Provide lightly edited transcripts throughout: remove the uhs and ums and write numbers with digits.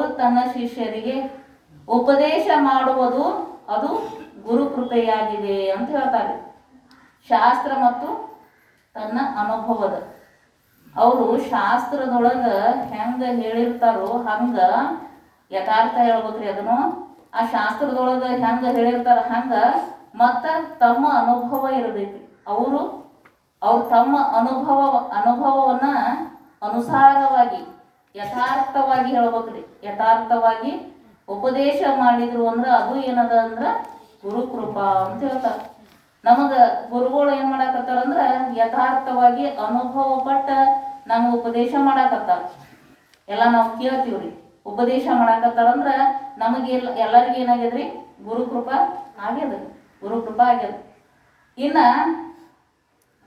ಗುರು ತನ್ನ ಶಿಷ್ಯರಿಗೆ ಉಪದೇಶ ಮಾಡುವುದು ಅದು ಗುರು ಕೃಪೆಯಾಗಿದೆ ಅಂತ ಹೇಳ್ತಾರೆ. ಶಾಸ್ತ್ರ ಮತ್ತು ತನ್ನ ಅನುಭವದ ಅವರು ಶಾಸ್ತ್ರದೊಳಗೆ ಹೆಂಗೆ ಹೇಳಿರ್ತಾರೋ ಹಂಗೆ ಯಥಾರ್ಥ ಹೇಳ್ಬೇಕ್ರಿ. ಅದನ್ನು ಆ ಶಾಸ್ತ್ರದೊಳಗೆ ಹೆಂಗೆ ಹೇಳಿರ್ತಾರ ಹಂಗೆ ಮತ್ತು ತಮ್ಮ ಅನುಭವ ಇರಬೇಕು. ಅವರು ತಮ್ಮ ಅನುಭವವನ್ನು ಅನುಸಾರವಾಗಿ ಯಥಾರ್ಥವಾಗಿ ಹೇಳ್ಬೇಕ್ರಿ. ಯಥಾರ್ಥವಾಗಿ ಉಪದೇಶ ಮಾಡಿದ್ರು ಅಂದ್ರೆ ಅದು ಏನದ ಅಂದ್ರೆ ಗುರುಕೃಪಾ ಅಂತ ಹೇಳ್ತಾರೆ. ನಮಗೆ ಗುರುಗಳು ಏನು ಮಾಡಾಕತ್ತಾರ ಅಂದ್ರೆ ಯಥಾರ್ಥವಾಗಿ ಅನುಭವ ಪಟ್ಟ ನಮ್ಗೆ ಉಪದೇಶ ಮಾಡಾಕತ್ತಾರ. ಎಲ್ಲ ನಾವು ಕೇಳ್ತೀವ್ರಿ. ಉಪದೇಶ ಮಾಡಾಕತ್ತಾರ ಅಂದ್ರೆ ನಮಗೆ ಎಲ್ಲರಿಗೂ ಏನಾಗ್ಯದ್ರಿ? ಗುರುಕೃಪಾ ಆಗ್ಯದ. ಗುರುಕೃಪಾ ಆಗ್ಯದ.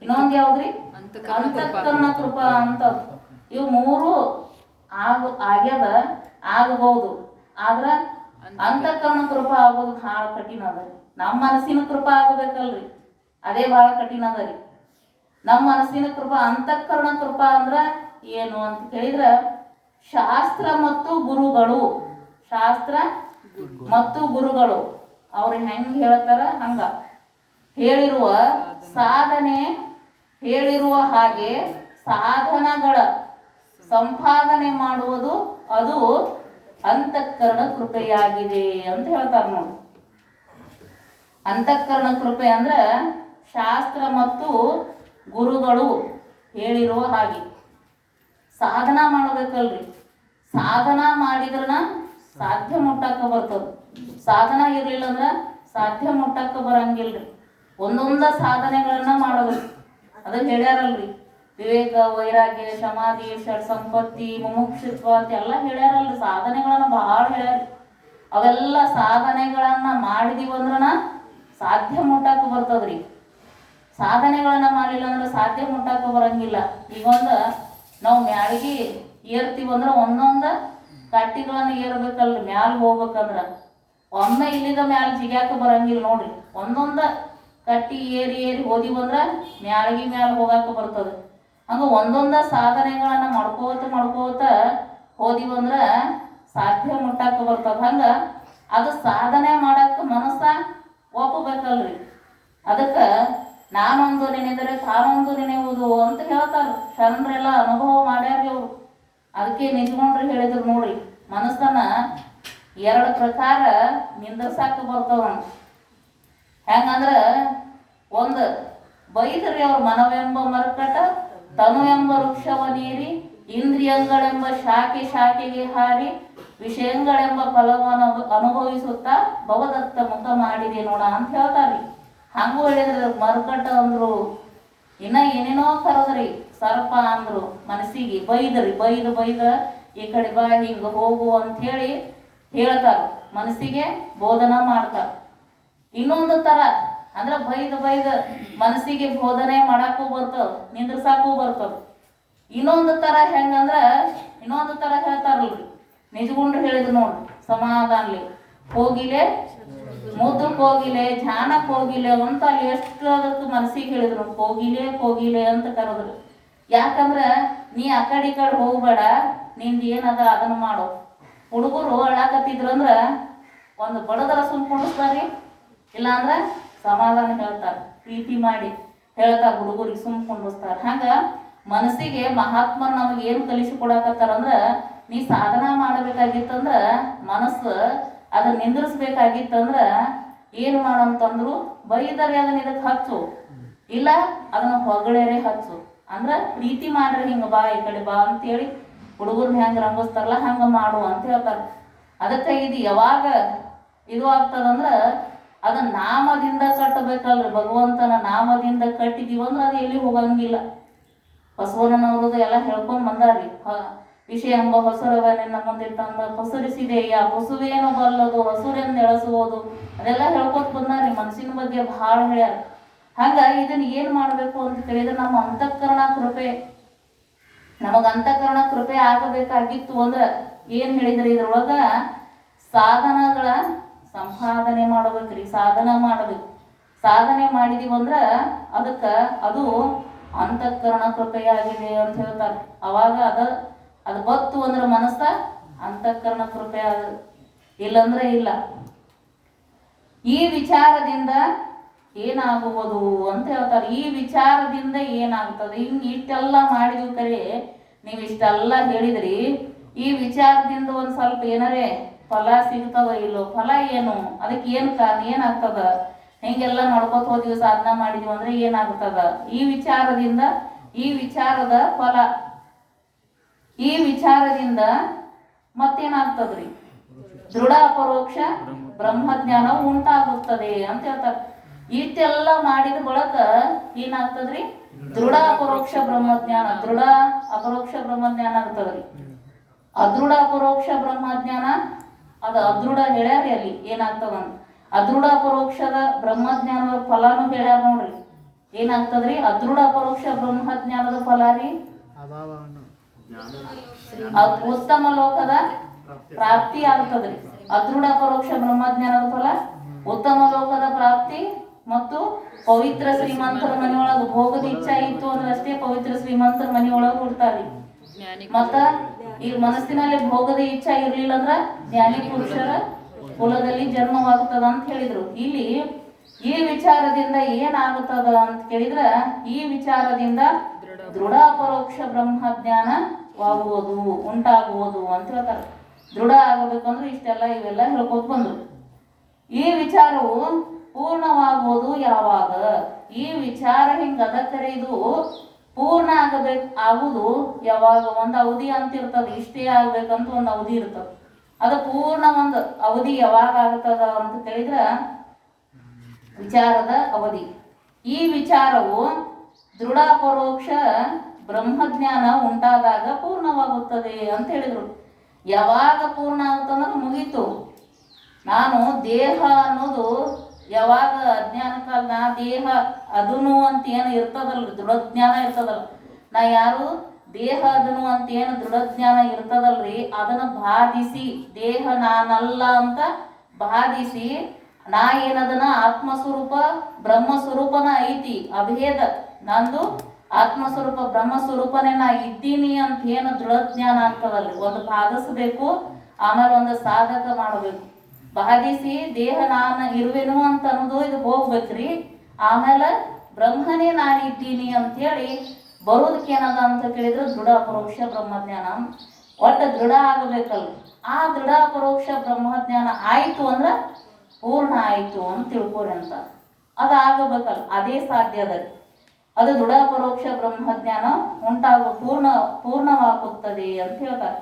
ಇನ್ನೊಂದು ಯಾವ್ದ್ರಿ? ಅಂತಃಕರಣ ಕೃಪಾ ಅಂತ. ಇವು ಮೂರು ಆಗ್ಯದ, ಆಗಬಹುದು. ಆದ್ರೆ ಅಂತಃಕರಣ ಕೃಪಾ ಆಗೋದು ಭಾಳ ಕಠಿಣ ಅದ ರೀ. ನಮ್ಮ ಮನಸ್ಸಿನ ಕೃಪಾ ಆಗಬೇಕಲ್ರಿ, ಅದೇ ಭಾಳ ಕಠಿಣ ಅದ ರೀ. ನಮ್ಮ ಮನಸ್ಸಿನ ಕೃಪಾ. ಅಂತಃಕರಣ ಕೃಪಾ ಅಂದ್ರೆ ಏನು ಅಂತ ಕೇಳಿದ್ರೆ ಶಾಸ್ತ್ರ ಮತ್ತು ಗುರುಗಳು, ಶಾಸ್ತ್ರ ಮತ್ತು ಗುರುಗಳು ಅವ್ರು ಹೆಂಗೆ ಹೇಳ್ತಾರ ಹಂಗ ಹೇಳಿರುವ ಸಾಧನೆ, ಹೇಳಿರುವ ಹಾಗೆ ಸಾಧನಗಳ ಸಂಪಾದನೆ ಮಾಡುವುದು ಅದು ಅಂತಃಕರಣ ಕೃಪೆಯಾಗಿದೆ ಅಂತ ಹೇಳ್ತಾರೆ ನೋಡಿ. ಅಂತಃಕರಣ ಕೃಪೆ ಅಂದ್ರೆ ಶಾಸ್ತ್ರ ಮತ್ತು ಗುರುಗಳು ಹೇಳಿರುವ ಹಾಗೆ ಸಾಧನ ಮಾಡಬೇಕಲ್ರಿ. ಸಾಧನ ಮಾಡಿದ್ರನ ಸಾಧ್ಯ ಮುಟ್ಟಕ್ಕೆ ಬರ್ತದ. ಸಾಧನ ಇರಲಿಲ್ಲ ಅಂದ್ರೆ ಸಾಧ್ಯ ಮುಟ್ಟಕ್ಕೆ ಬರಂಗಿಲ್ರಿ. ಒಂದೊಂದ ಸಾಧನೆಗಳನ್ನ ಮಾಡಬೇಕು. ಅದನ್ನ ಹೇಳ್ಯಾರಲ್ರಿ, ವಿವೇಕ, ವೈರಾಗ್ಯ, ಸಮಾಧಿ, ಷಡ್ ಸಂಪತ್ತಿ, ಮುಮುಕ್ಷುತ್ವ ಅಂತ ಎಲ್ಲ ಹೇಳ್ಯಾರಲ್ರಿ. ಸಾಧನೆಗಳನ್ನ ಬಹಳ ಹೇಳ್ಯಾರ. ಅವೆಲ್ಲ ಸಾಧನೆಗಳನ್ನ ಮಾಡಿದೀವಂದ್ರನ ಸಾಧ್ಯ ಮುಟ್ಟಕ್ಕೆ ಬರ್ತದ್ರಿ. ಸಾಧನೆಗಳನ್ನ ಮಾಡಲಿಲ್ಲ ಅಂದ್ರೆ ಸಾಧ್ಯ ಮುಟ್ಟಕ್ಕೆ ಬರಂಗಿಲ್ಲ. ಈಗೊಂದು ನಾವು ಮ್ಯಾಳಿಗೆ ಏರ್ತೀವಂದ್ರೆ ಒಂದೊಂದು ಕಟ್ಟಿಗಳನ್ನ ಏರ್ಬೇಕಲ್ರಿ. ಮ್ಯಾಲ ಹೋಗ್ಬೇಕಂದ್ರ ಒಮ್ಮೆ ಇಲ್ಲಿದ ಮ್ಯಾಲ ಜಿಗ್ಯಾಕ ಬರಂಗಿಲ್ಲ ನೋಡ್ರಿ. ಒಂದೊಂದು ಕಟ್ಟಿ ಏರಿ ಹೋದಿವಂದ್ರೆ ಮ್ಯಾಳಿಗೆ ಮ್ಯಾಲ ಹೋಗಾಕ ಬರ್ತದೆ. ಹಂಗ ಒಂದೊಂದ ಸಾಧನೆಗಳನ್ನ ಮಾಡ್ಕೋತ ಹೋದಿವಂದ್ರ ಸಾಧ್ಯ ಮುಟ್ಟಾಕ ಬರ್ತದ. ಹಂಗ ಅದು ಸಾಧನೆ ಮಾಡಕ್ಕೆ ಮನಸ್ಸ ಒಪ್ಪಬೇಕಲ್ರಿ. ಅದಕ್ಕೆ ನಾನೊಂದು ನೆನೆದರೆ ತಾನೊಂದು ನೆನೆಯುವುದು ಅಂತ ಹೇಳ್ತಾರ. ಶರಣರೆಲ್ಲ ಅನುಭವ ಮಾಡ್ಯಾರ್ರಿ ಅವರು. ಅದಕ್ಕೆ ನಿಜಗೊಂಡ್ರಿ ಹೇಳಿದ್ರು ನೋಡ್ರಿ, ಮನಸ್ಸನ್ನ ಎರಡು ಪ್ರಕಾರ ನಿಂದ್ರಸಾಕ ಬರ್ತದ. ಹೆಂಗಂದ್ರ ಒಂದು ಬೈದ್ರಿ ಅವ್ರ ಮನವೆಂಬ ಮರ್ಕಟ, ತನು ಎಂಬ ವೃಕ್ಷವ ನೀರಿ, ಇಂದ್ರಿಯಗಳೆಂಬ ಶಾಖೆಗೆ ಹಾರಿ, ವಿಷಯಗಳೆಂಬ ಫಲವನ್ನು ಅನುಭವಿಸುತ್ತಾ ಭವದತ್ತ ಮುಖ ಮಾಡಿದೆ ನೋಡ ಅಂತ ಹೇಳ್ತಾರ್ರಿ. ಹಂಗೂ ಹೇಳಿದ್ರಿ. ಮರ್ಕಟ ಅಂದ್ರು, ಇನ್ನ ಏನೇನೋ ಕರದ್ರಿ. ಸರ್ಪ ಅಂದ್ರು, ಮನಸ್ಸಿಗೆ ಬೈದ್ರಿ. ಬೈದ ಈ ಕಡೆ ಬಾ, ಹಿಂಗ ಹೋಗು ಅಂತ ಹೇಳಿ ಹೇಳ್ತಾರ. ಮನಸ್ಸಿಗೆ ಬೋಧನಾ ಮಾಡ್ತಾರ. ಇನ್ನೊಂದು ತರ ಅಂದ್ರೆ ಬೈದ ಮನಸ್ಸಿಗೆ ಬೋಧನೆ ಮಾಡಾಕು ಬರ್ತದ, ನಿಂದ್ರಸಾಕು ಬರ್ತದ. ಇನ್ನೊಂದು ತರ ಹೆಂಗಂದ್ರ ಇನ್ನೊಂದು ತರ ಹೇಳ್ತಾರಲ್ರಿ. ನಿಜಗುಂಡ್ರು ಹೇಳಿದ್ರು ನೋಡ್ರಿ, ಸಮಾಧಾನ್ಲಿ ಹೋಗಿಲೆ, ಮುದ್ದಕ್ಕೆ ಹೋಗಿಲೆ, ಧ್ಯಾನಕ್ಕೆ ಹೋಗಿಲೆ ಅಂತ ಅಲ್ಲಿ ಎಷ್ಟು ಅದಕ್ಕೆ ಮನಸ್ಸಿಗೆ ಹೇಳಿದ್ರು. ಕೋಗಿಲೆ ಅಂತ ಕರೆದ್ರು. ಯಾಕಂದ್ರ ನೀ ಆ ಕಡೆ ಹೋಗ್ಬೇಡ, ನಿಂದು ಏನದ ಅದನ್ನ ಮಾಡು. ಹುಡುಗರು ಅಳಾಕತ್ತಿದ್ರು ಅಂದ್ರ ಒಂದು ಬಡದರ ಸುಮ್ಕೊಂಡಿಸ್ತಾರಿ, ಇಲ್ಲಾಂದ್ರ ಸಮಾಧಾನ ಹೇಳ್ತಾರ, ಪ್ರೀತಿ ಮಾಡಿ ಹೇಳ್ತಾರ, ಹುಡುಗರಿಗೆ ಸುಮ್ಕೊಂಡಿಸ್ತಾರ. ಹಂಗ ಮನಸ್ಸಿಗೆ ಮಹಾತ್ಮರು ನಮಗೆ ಏನು ಕಲಿಸಿಕೊಡಕತ್ತಾರ ಅಂದ್ರ, ನೀ ಸಾಧನ ಮಾಡಬೇಕಾಗಿತ್ತಂದ್ರ ಮನಸ್ಸು ಅದನ್ನ ನಿಂದ್ರಿಸ್ಬೇಕಾಗಿತ್ತಂದ್ರ ಏನು ಮಾಡಂತಂದ್ರು, ಬೈದರೆ ಅದನ್ನ ಇದಕ್ಕೆ ಹಚ್ಚು, ಇಲ್ಲ ಅದನ್ನ ಹೊಗಳೇರೆ ಹಚ್ಚು. ಅಂದ್ರ ಪ್ರೀತಿ ಮಾಡ್ರಿ, ಹಿಂಗ ಬಾ ಈ ಕಡೆ ಬಾ ಅಂತೇಳಿ ಹುಡುಗರ್ನ ಹೆಂಗೆ ರಂಗಿಸ್ತಾರಲ್ಲ ಹಂಗ ಮಾಡು ಅಂತ ಹೇಳ್ತಾರೆ. ಅದಕ್ಕೆ ಇದು ಯಾವಾಗ ಇದು ಆಗ್ತದಂದ್ರ ಅದನ್ನ ನಾಮದಿಂದ ಕಟ್ಟಬೇಕಲ್ರಿ. ಭಗವಂತನ ನಾಮದಿಂದ ಕಟ್ಟಿದೀವಂದ್ರೆ ಅದು ಎಲ್ಲಿ ಹೋಗಂಗಿಲ್ಲ. ಬಸವಣ್ಣನವ್ರದ್ದು ಎಲ್ಲ ಹೇಳ್ಕೊಂಡ್ ಬಂದಾರ್ರಿ. ವಿಷಯ ಎಂಬ ಹೊಸರವನ್ನ ಮುಂದೆ ತಂದ ಪಸರಿಸಿದೆಯ ಪಸುವೇನು ಬಲ್ಲದು ಹಸುರೆಂದು ಎಳಸುವುದು, ಅದೆಲ್ಲ ಹೇಳ್ಕೊತ ಬಂದಾರ್ರಿ. ಮನಸ್ಸಿನ ಬಗ್ಗೆ ಭಾಳ ಹೇಳ್ಯಾರ. ಹಂಗ ಇದನ್ನ ಏನ್ ಮಾಡ್ಬೇಕು ಅಂತ ಕೇಳಿದ್ರೆ ನಮ್ಮ ಅಂತಃಕರಣ ಕೃಪೆ, ನಮಗ ಅಂತಃಕರಣ ಕೃಪೆ ಆಗಬೇಕಾಗಿತ್ತು ಅಂದ್ರ ಏನ್ ಹೇಳಿದ್ರಿ, ಇದ್ರೊಳಗ ಸಾಧನಗಳ ಸಂಪಾದನೆ ಮಾಡ್ಬೇಕ್ರಿ. ಸಾಧನ ಮಾಡ್ಬೇಕು. ಸಾಧನೆ ಮಾಡಿದೀವಂದ್ರ ಅದಕ್ಕ ಅದು ಅಂತಃಕರಣ ಕೃಪೆಯಾಗಿದೆ ಅಂತ ಹೇಳ್ತಾರೆ. ಅವಾಗ ಅದು ಗೊತ್ತು ಅಂದ್ರೆ ಮನಸ್ಸ ಅಂತಃಕರಣ ಕೃಪೆ ಆಗ, ಇಲ್ಲಂದ್ರೆ ಇಲ್ಲ. ಈ ವಿಚಾರದಿಂದ ಏನಾಗುವುದು ಅಂತ ಹೇಳ್ತಾರೆ. ಈ ವಿಚಾರದಿಂದ ಏನಾಗ್ತದೆ, ಹಿಂಗೆ ಇಷ್ಟೆಲ್ಲ ಮಾಡಿದ್ವಿ ಕರೆ ನೀವು ಇಷ್ಟೆಲ್ಲ ಹೇಳಿದ್ರಿ, ಈ ವಿಚಾರದಿಂದ ಒಂದು ಸ್ವಲ್ಪ ಏನಾರೇ ಫಲ ಸಿಗ್ತದ ಇಲ್ಲೋ, ಫಲ ಏನು, ಅದಕ್ಕೆ ಏನು ಕಾರಣ, ಏನಾಗ್ತದ, ಹಿಂಗೆಲ್ಲ ಮಾಡ್ಕೋತ ಹೋದ್ವಿ ಸಾಧನ ಮಾಡಿದ್ವಿ ಅಂದ್ರೆ ಏನಾಗ್ತದ, ಈ ವಿಚಾರದಿಂದ, ಈ ವಿಚಾರದ ಫಲ, ಈ ವಿಚಾರದಿಂದ ಮತ್ತೇನಾಗ್ತದ್ರಿ, ದೃಢ ಅಪರೋಕ್ಷ ಬ್ರಹ್ಮಜ್ಞಾನ ಉಂಟಾಗುತ್ತದೆ ಅಂತ ಹೇಳ್ತಾರೆ. ಇಷ್ಟೆಲ್ಲ ಮಾಡಿದ ಬಳಕ ಏನಾಗ್ತದ್ರಿ, ದೃಢ ಅಪರೋಕ್ಷ ಬ್ರಹ್ಮಜ್ಞಾನ, ದೃಢ ಅಪರೋಕ್ಷ ಬ್ರಹ್ಮಜ್ಞಾನ ಆಗ್ತದ್ರಿ. ಅದೃಢ ಅಪರೋಕ್ಷ ಬ್ರಹ್ಮಜ್ಞಾನ ಅದು ಅದೃಢ ಹೇಳ್ಯಾರಿ, ಅಲ್ಲಿ ಏನಾಗ್ತದಂತ ಅದೃಢ ಅಪರೋಕ್ಷದ ಬ್ರಹ್ಮಜ್ಞಾನದ ಫಲನು ಹೇಳ್ಯಾರ ನೋಡ್ರಿ. ಏನಾಗ್ತದ್ರಿ, ಅದೃಢ ಅಪರೋಕ್ಷ ಬ್ರಹ್ಮಜ್ಞಾನದ ಫಲ ರೀ ಉತ್ತಮ ಲೋಕದ ಪ್ರಾಪ್ತಿ ಆಗ್ತದ್ರಿ. ಅದೃಢ ಅಪರೋಕ್ಷ ಬ್ರಹ್ಮಜ್ಞಾನದ ಫಲ ಉತ್ತಮ ಲೋಕದ ಪ್ರಾಪ್ತಿ ಮತ್ತು ಪವಿತ್ರ ಶ್ರೀಮಂತರ ಮನೆಯೊಳಗ ಭೋಗದ ಇಚ್ಛಾ ಇತ್ತು ಅಂದ್ರೆ ಅಷ್ಟೇ ಪವಿತ್ರ ಶ್ರೀಮಂತರ ಮನೆಯೊಳಗ ಹುಡ್ತಾರ್ರಿ. ಮತ್ತ ಈ ಮನಸ್ಸಿನಲ್ಲಿ ಭೋಗದ ಇಚ್ಛಾ ಇರ್ಲಿಲ್ಲ ಅಂದ್ರ ಜ್ಞಾನಿ ಪುರುಷರ ಕುಲದಲ್ಲಿ ಜನ್ಮವಾಗುತ್ತದ ಅಂತ ಹೇಳಿದ್ರು. ಇಲ್ಲಿ ಈ ವಿಚಾರದಿಂದ ಏನಾಗುತ್ತದ ಅಂತ ಕೇಳಿದ್ರ, ಈ ವಿಚಾರದಿಂದ ದೃಢ ಅಪರೋಕ್ಷ ಬ್ರಹ್ಮಜ್ಞಾನವಾಗುವುದು, ಉಂಟಾಗುವುದು ಅಂತ ಹೇಳ್ತಾರೆ. ದೃಢ ಆಗಬೇಕಂದ್ರೆ ಇಷ್ಟೆಲ್ಲ ಇವೆಲ್ಲ ಹೇಳ್ಕೊತ ಬಂದ್ರು. ಈ ವಿಚಾರವು ಪೂರ್ಣವಾಗುವುದು ಯಾವಾಗ, ಈ ವಿಚಾರ ಹಿಂಗದ ಕರೆ ಇದು ಪೂರ್ಣ ಆಗುದು ಯಾವಾಗ, ಒಂದು ಅವಧಿ ಅಂತ ಇರ್ತದೆ, ಇಷ್ಟೇ ಆಗ್ಬೇಕಂತ ಒಂದು ಅವಧಿ ಇರ್ತದೆ. ಅದು ಪೂರ್ಣ ಒಂದು ಅವಧಿ ಯಾವಾಗ ಆಗ್ತದ ಅಂತ ಕೇಳಿದ್ರ ವಿಚಾರದ ಅವಧಿ. ಈ ವಿಚಾರವು ದೃಢ ಪರೋಕ್ಷ ಬ್ರಹ್ಮಜ್ಞಾನ ಉಂಟಾದಾಗ ಪೂರ್ಣವಾಗುತ್ತದೆ ಅಂತ ಹೇಳಿದ್ರು. ಯಾವಾಗ ಪೂರ್ಣ ಆಗುತ್ತಂದ್ರೆ ಮುಗೀತು. ನಾನು ದೇಹ ಅನ್ನೋದು ಯಾವಾಗ ಅಜ್ಞಾನ ಕಾಲ ನಾ ದೇಹ ಅದನು ಅಂತ ಏನು ಇರ್ತದಲ್ರಿ, ದೃಢಜ್ಞಾನ ಇರ್ತದಲ್ಲ, ನಾ ಯಾರು ದೇಹ ಅದನು ಅಂತ ಏನು ದೃಢಜ್ಞಾನ ಇರ್ತದಲ್ರಿ, ಅದನ್ನ ಬಾಧಿಸಿ ದೇಹ ನಾನಲ್ಲ ಅಂತ ಬಾಧಿಸಿ ನಾ ಏನದನ ಆತ್ಮಸ್ವರೂಪ ಬ್ರಹ್ಮಸ್ವರೂಪನ ಐತಿ, ಅಭೇದ ನಂದು ಆತ್ಮಸ್ವರೂಪ ಬ್ರಹ್ಮಸ್ವರೂಪನೇ ನಾ ಇದ್ದೀನಿ ಅಂತ ಏನು ದೃಢಜ್ಞಾನ ಆಗ್ತದಲ್ರಿ, ಒಂದು ಬಾಧಿಸ್ಬೇಕು, ಆಮೇಲೆ ಒಂದು ಸಾಧಕ ಮಾಡಬೇಕು. ಬಾಧಿಸಿ ದೇಹ ನಾನು ಇರುವೆನು ಅಂತ ಅನ್ನೋದು ಇದು ಹೋಗ್ಬೇಕ್ರಿ. ಆಮೇಲೆ ಬ್ರಹ್ಮನೇ ನಾನಿದ್ದೀನಿ ಅಂತೇಳಿ ಬರೋದಕ್ಕೆ ಏನದ ಅಂತ ಕೇಳಿದ್ರೆ ದೃಢ ಅಪರೋಕ್ಷ ಬ್ರಹ್ಮಜ್ಞಾನ ಒಟ್ಟು ದೃಢ ಆಗಬೇಕಲ್ರಿ. ಆ ದೃಢ ಅಪರೋಕ್ಷ ಬ್ರಹ್ಮಜ್ಞಾನ ಆಯಿತು ಅಂದ್ರೆ ಪೂರ್ಣ ಆಯಿತು ಅಂತ ತಿಳ್ಕೊರಿ ಅಂತ. ಅದು ಆಗಬೇಕಲ್ಲ, ಅದೇ ಸಾಧ್ಯ ಅದ. ಅದು ದೃಢ ಅಪರೋಕ್ಷ ಬ್ರಹ್ಮಜ್ಞಾನ ಪೂರ್ಣವಾಗುತ್ತದೆ ಅಂತ ಹೇಳ್ತಾರೆ.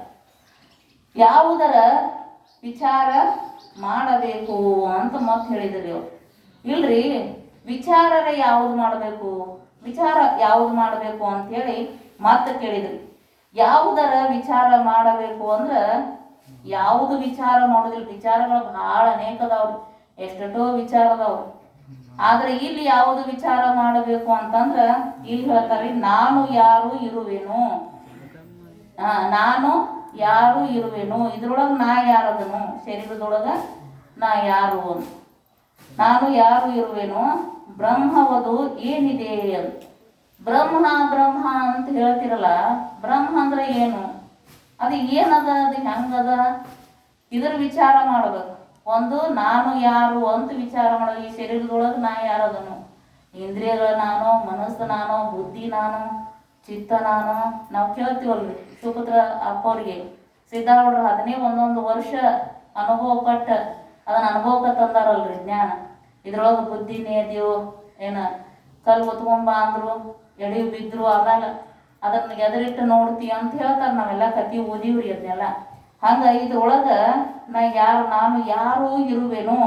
ಯಾವುದರ ವಿಚಾರ ಮಾಡಬೇಕು ಅಂತ ಮತ್ತೆ ಹೇಳಿದ್ರಿ ಅವ್ರು. ಇಲ್ರಿ, ವಿಚಾರರೇ ಯಾವ್ದು ಮಾಡಬೇಕು, ವಿಚಾರ ಯಾವ್ದು ಮಾಡಬೇಕು ಅಂತೇಳಿ ಮತ್ತೆ ಕೇಳಿದ್ರಿ. ಯಾವುದರ ವಿಚಾರ ಮಾಡಬೇಕು ಅಂದ್ರೆ ಯಾವುದು ವಿಚಾರ ಮಾಡೋದಿಲ್ಲ. ವಿಚಾರಗಳು ಬಹಳ ಅನೇಕ ಅದಾವ್ರಿ, ಎಷ್ಟೆಷ್ಟೋ ವಿಚಾರ ಅದಾವ್ರಿ. ಆದ್ರೆ ಇಲ್ಲಿ ಯಾವುದು ವಿಚಾರ ಮಾಡಬೇಕು ಅಂತಂದ್ರ ಇಲ್ಲಿ ಹೇಳ್ತಾರೆ, ನಾನು ಯಾರು ಇರುವೆನು, ನಾನು ಯಾರು ಇರುವೆನು, ಇದ್ರೊಳಗ ನಾ ಯಾರದನು, ಶರೀರದೊಳಗ ನಾ ಯಾರು ಅಂತ, ನಾನು ಯಾರು ಇರುವೆನು, ಬ್ರಹ್ಮವದು ಏನಿದೆ ಅಂತ. ಬ್ರಹ್ಮ ಬ್ರಹ್ಮ ಅಂತ ಹೇಳ್ತಿರಲ್ಲ, ಬ್ರಹ್ಮ ಅಂದ್ರೆ ಏನು, ಅದು ಏನದ, ಅದು ಹೆಂಗದ, ಇದ್ರ ವಿಚಾರ ಮಾಡ್ಬೇಕು. ಒಂದು ನಾನು ಯಾರು ಅಂತ ವಿಚಾರ ಮಾಡೋದು. ಈ ಶರೀರದೊಳಗೆ ನಾ ಯಾರದನು, ಇಂದ್ರಿಯಗಳ ನಾನು, ಮನಸ್ಸು ನಾನು, ಬುದ್ಧಿ ನಾನು, ಚಿತ್ತ ನಾನು. ನಾವು ಕೇಳ್ತೀವಲ್ರಿ ಸುಪುತ್ರ ಅಪ್ಪವ್ರಿಗೆ, ಸಿದ್ಧಾರೂಢರು ಅದನ್ನೇ ಒಂದೊಂದು ವರ್ಷ ಅನುಭವ ಪಟ್ಟ ಅದನ್ನ ಅನುಭವಕ್ಕೆ ತಂದಾರಲ್ರಿ ಜ್ಞಾನ. ಇದ್ರೊಳಗೆ ಬುದ್ಧಿನೇ ಇದೆಯೋ ಏನ, ಕಲ್ಲು ಹೊತ್ಕೊಂಬ ಅಂದ್ರು, ಎಡಿ ಬಿದ್ರು, ಆಮೇಲೆ ಅದನ್ನ ಎದರಿಟ್ಟು ನೋಡ್ತಿ ಅಂತ ಹೇಳ್ತಾರೆ. ನಾವೆಲ್ಲ ಕತಿ ಓದಿವ್ರಿ ಅದನ್ನೆಲ್ಲ. ಹಂಗ ಇದ್ರೊಳಗ ನಾನು ಯಾರು ಇರುವೆನು,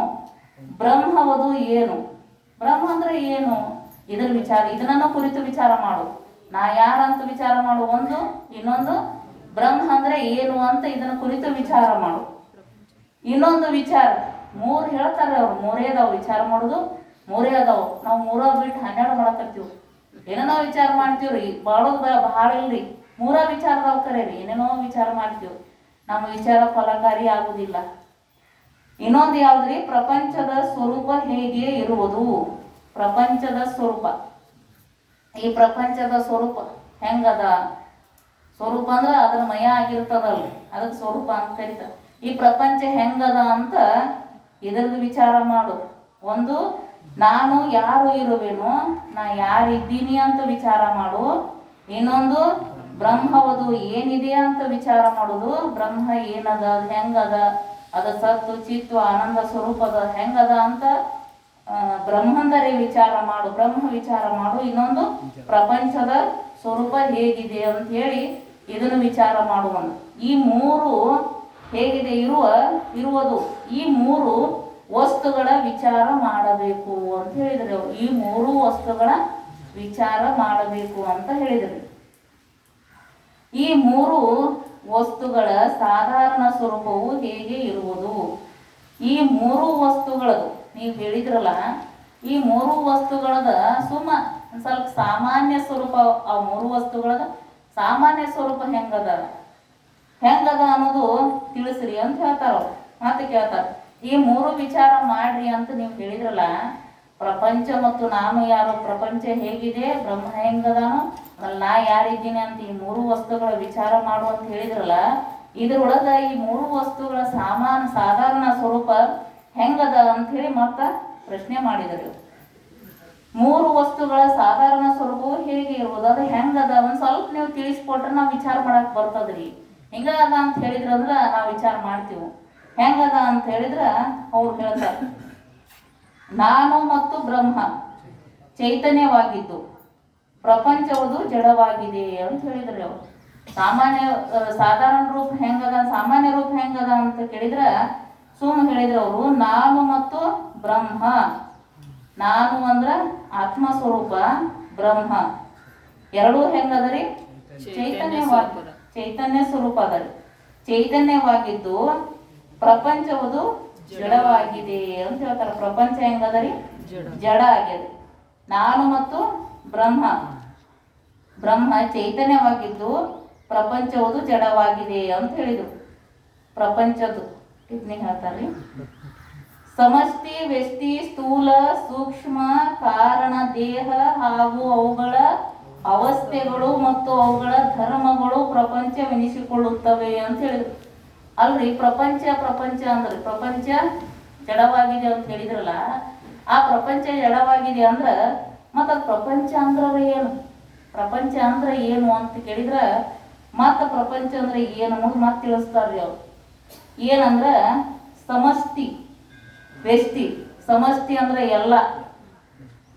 ಬ್ರಹ್ಮವದು ಏನು, ಬ್ರಹ್ಮ ಅಂದ್ರೆ ಏನು, ಇದ್ರ ವಿಚಾರ, ಇದನ್ನ ಕುರಿತು ವಿಚಾರ ಮಾಡು. ನಾ ಯಾರಂತ ವಿಚಾರ ಮಾಡು ಒಂದು, ಇನ್ನೊಂದು ಬ್ರಹ್ಮ ಅಂದ್ರೆ ಏನು ಅಂತ ಇದನ್ನ ಕುರಿತು ವಿಚಾರ ಮಾಡು. ಇನ್ನೊಂದು ವಿಚಾರ, ಮೂರು ಹೇಳ್ತಾರೆ ಅವ್ರು, ಮೂರೇ ಅದಾವ ವಿಚಾರ ಮಾಡೋದು, ಮೂರೇ ಅದಾವ. ನಾವು ಮೂರ ಬಿಟ್ಟು 12 ಮಾಡಕತ್ತೀವಿ, ಏನೇನೋ ವಿಚಾರ ಮಾಡ್ತೀವ್ರಿ. ಬಾಳೋದು ಭಾಳ ಇಲ್ರಿ, ಮೂರ ವಿಚಾರದವ್ ಕರೇರಿ, ಏನೇನೋ ವಿಚಾರ ಮಾಡ್ತೀವಿ, ನಮ್ಮ ವಿಚಾರ ಫಲಕಾರಿ ಆಗುದಿಲ್ಲ. ಇನ್ನೊಂದು ಯಾವ್ದ್ರಿ, ಪ್ರಪಂಚದ ಸ್ವರೂಪ ಹೇಗೆ ಇರುವುದು, ಪ್ರಪಂಚದ ಸ್ವರೂಪ, ಈ ಪ್ರಪಂಚದ ಸ್ವರೂಪ ಹೆಂಗದ, ಸ್ವರೂಪ ಅಂದ್ರೆ ಅದ್ರ ಮಯ ಆಗಿರ್ತದಲ್ರಿ, ಅದಕ್ಕೆ ಸ್ವರೂಪ ಅಂತ ಕರೀತಾರೆ. ಈ ಪ್ರಪಂಚ ಹೆಂಗದ ಅಂತ ಇದರದ್ದು ವಿಚಾರ ಮಾಡು. ಒಂದು, ನಾನು ಯಾರು ಇರುವೆನೋ, ನಾ ಯಾರಿದ್ದೀನಿ ಅಂತ ವಿಚಾರ ಮಾಡು. ಇನ್ನೊಂದು, ಬ್ರಹ್ಮವದು ಏನಿದೆ ಅಂತ ವಿಚಾರ ಮಾಡೋದು. ಬ್ರಹ್ಮ ಏನದ, ಅದು ಹೆಂಗದ, ಅದು ಸತ್ತು ಚಿತ್ತು ಆನಂದ ಸ್ವರೂಪದ ಹೆಂಗದ ಅಂತ ಬ್ರಹ್ಮಂದರೆ ವಿಚಾರ ಮಾಡು, ಬ್ರಹ್ಮ ವಿಚಾರ ಮಾಡು. ಇನ್ನೊಂದು, ಪ್ರಪಂಚದ ಸ್ವರೂಪ ಹೇಗಿದೆ ಅಂತ ಹೇಳಿ ಇದನ್ನು ವಿಚಾರ ಮಾಡುವಂತ. ಈ ಮೂರು ಹೇಗಿದೆ ಇರುವುದು, ಈ ಮೂರು ವಸ್ತುಗಳ ವಿಚಾರ ಮಾಡಬೇಕು ಅಂತ ಹೇಳಿದ್ರು. ಈ ಮೂರು ವಸ್ತುಗಳ ವಿಚಾರ ಮಾಡಬೇಕು ಅಂತ ಹೇಳಿದ್ರು. ಈ ಮೂರು ವಸ್ತುಗಳ ಸಾಧಾರಣ ಸ್ವರೂಪವು ಹೇಗೆ ಇರುವುದು, ಈ ಮೂರು ವಸ್ತುಗಳದು ನೀವು ಹೇಳಿದ್ರಲ್ಲ, ಈ ಮೂರು ವಸ್ತುಗಳದ ಸ್ವಲ್ಪ ಸಾಮಾನ್ಯ ಸ್ವರೂಪ, ಆ ಮೂರು ವಸ್ತುಗಳದ ಸಾಮಾನ್ಯ ಸ್ವರೂಪ ಹೆಂಗದ ಅನ್ನೋದು ತಿಳಿಸ್ರಿ ಅಂತ ಹೇಳ್ತಾರ. ಮತ್ತೆ ಕೇಳ್ತಾರ, ಈ ಮೂರು ವಿಚಾರ ಮಾಡ್ರಿ ಅಂತ ನೀವು ಹೇಳಿದ್ರಲ್ಲ, ಪ್ರಪಂಚ ಮತ್ತು ನಾನು ಯಾರು, ಪ್ರಪಂಚ ಹೇಗಿದೆ, ಬ್ರಹ್ಮ ಹೆಂಗದಾನು, ನಾ ಯಾರಿದ್ದೀನಿ ಅಂತ ಈ ಮೂರು ವಸ್ತುಗಳ ವಿಚಾರ ಮಾಡು ಅಂತ ಹೇಳಿದ್ರಲ್ಲ, ಇದ್ರೊಳಗ ಈ ಮೂರು ವಸ್ತುಗಳ ಸಾಧಾರಣ ಸ್ವರೂಪ ಹೆಂಗದ ಅಂತ ಹೇಳಿ ಮತ್ತ ಪ್ರಶ್ನೆ ಮಾಡಿದರು. ಮೂರು ವಸ್ತುಗಳ ಸಾಧಾರಣ ಸ್ವರೂಪವು ಹೇಗೆ ಇರ್ಬೋದು, ಅದು ಹೆಂಗದ ಒಂದ್ ಸ್ವಲ್ಪ ನೀವು ತಿಳಿಸ್ಕೊಟ್ರೆ ನಾವು ವಿಚಾರ ಮಾಡಕ್ ಬರ್ತದ್ರಿ. ಹಿಂಗದ ಅಂತ ಹೇಳಿದ್ರಂದ್ರ ನಾವು ವಿಚಾರ ಮಾಡ್ತೀವಿ. ಹೆಂಗದ ಅಂತ ಹೇಳಿದ್ರ ಅವ್ರು ಹೇಳ್ತಾರೆ, ನಾನು ಮತ್ತು ಬ್ರಹ್ಮ ಚೈತನ್ಯವಾಗಿದ್ದು ಪ್ರಪಂಚವುದು ಜಡವಾಗಿದೆ ಅಂತ ಹೇಳಿದ್ರಿ ಅವರು. ಸಾಧಾರಣ ರೂಪ ಹೆಂಗದ, ಸಾಮಾನ್ಯ ರೂಪ ಹೆಂಗದ ಅಂತ ಕೇಳಿದ್ರ ಹೇಳಿದ್ರು ಅವರು, ನಾನು ಮತ್ತು ಬ್ರಹ್ಮ. ನಾನು ಅಂದ್ರ ಆತ್ಮ ಸ್ವರೂಪ, ಬ್ರಹ್ಮ ಎರಡೂ ಹೆಂಗದರಿ, ಚೈತನ್ಯ ಸ್ವರೂಪ ಅದರಿ. ಚೈತನ್ಯವಾಗಿದ್ದು ಪ್ರಪಂಚವುದು ಜಡವಾಗಿದೆ ಅಂತ ಹೇಳ್ತಾರೆ. ಪ್ರಪಂಚ ಹೆಂಗದರಿ, ಜಡ ಆಗ್ಯದ. ನಾನು ಮತ್ತು ಬ್ರಹ್ಮ ಚೈತನ್ಯವಾಗಿದ್ದು ಪ್ರಪಂಚವುದು ಜಡವಾಗಿದೆ ಅಂತ ಹೇಳಿದ್ರು. ಪ್ರಪಂಚದ್ದು ಇದನ್ನೇ ಹೇಳ್ತಾರ್ರಿ. ಸಮಷ್ಟಿ, ವ್ಯಷ್ಟಿ, ಸ್ಥೂಲ, ಸೂಕ್ಷ್ಮ, ಕಾರಣ, ದೇಹ ಹಾಗೂ ಅವುಗಳ ಅವಸ್ಥೆಗಳು ಮತ್ತು ಅವುಗಳ ಧರ್ಮಗಳು ಪ್ರಪಂಚವೆನಿಸಿಕೊಳ್ಳುತ್ತವೆ ಅಂತ ಹೇಳಿದ್ರು. ಅಲ್ರಿ, ಪ್ರಪಂಚ ಅಂದ್ರೆ ಪ್ರಪಂಚ ಜಡವಾಗಿದೆ ಅಂತ ಹೇಳಿದ್ರಲ್ಲ, ಆ ಪ್ರಪಂಚ ಜಡವಾಗಿದೆ ಅಂದ್ರ ಮತ್ತ ಪ್ರಪಂಚ ಅಂದ್ರೆ ಏನು, ಪ್ರಪಂಚ ಅಂದ್ರೆ ಏನು ಅಂತ ಕೇಳಿದ್ರ ಮತ್ತ ಪ್ರಪಂಚ ಅಂದ್ರೆ ಏನು ಅನ್ನೋದು ಮತ್ತೆ ತಿಳಿಸ್ತಾರ್ರಿ ಅವ್ರು. ಏನಂದ್ರ ಸಮಷ್ಟಿ, ವ್ಯಷ್ಟಿ. ಸಮಷ್ಟಿ ಅಂದ್ರೆ ಎಲ್ಲ,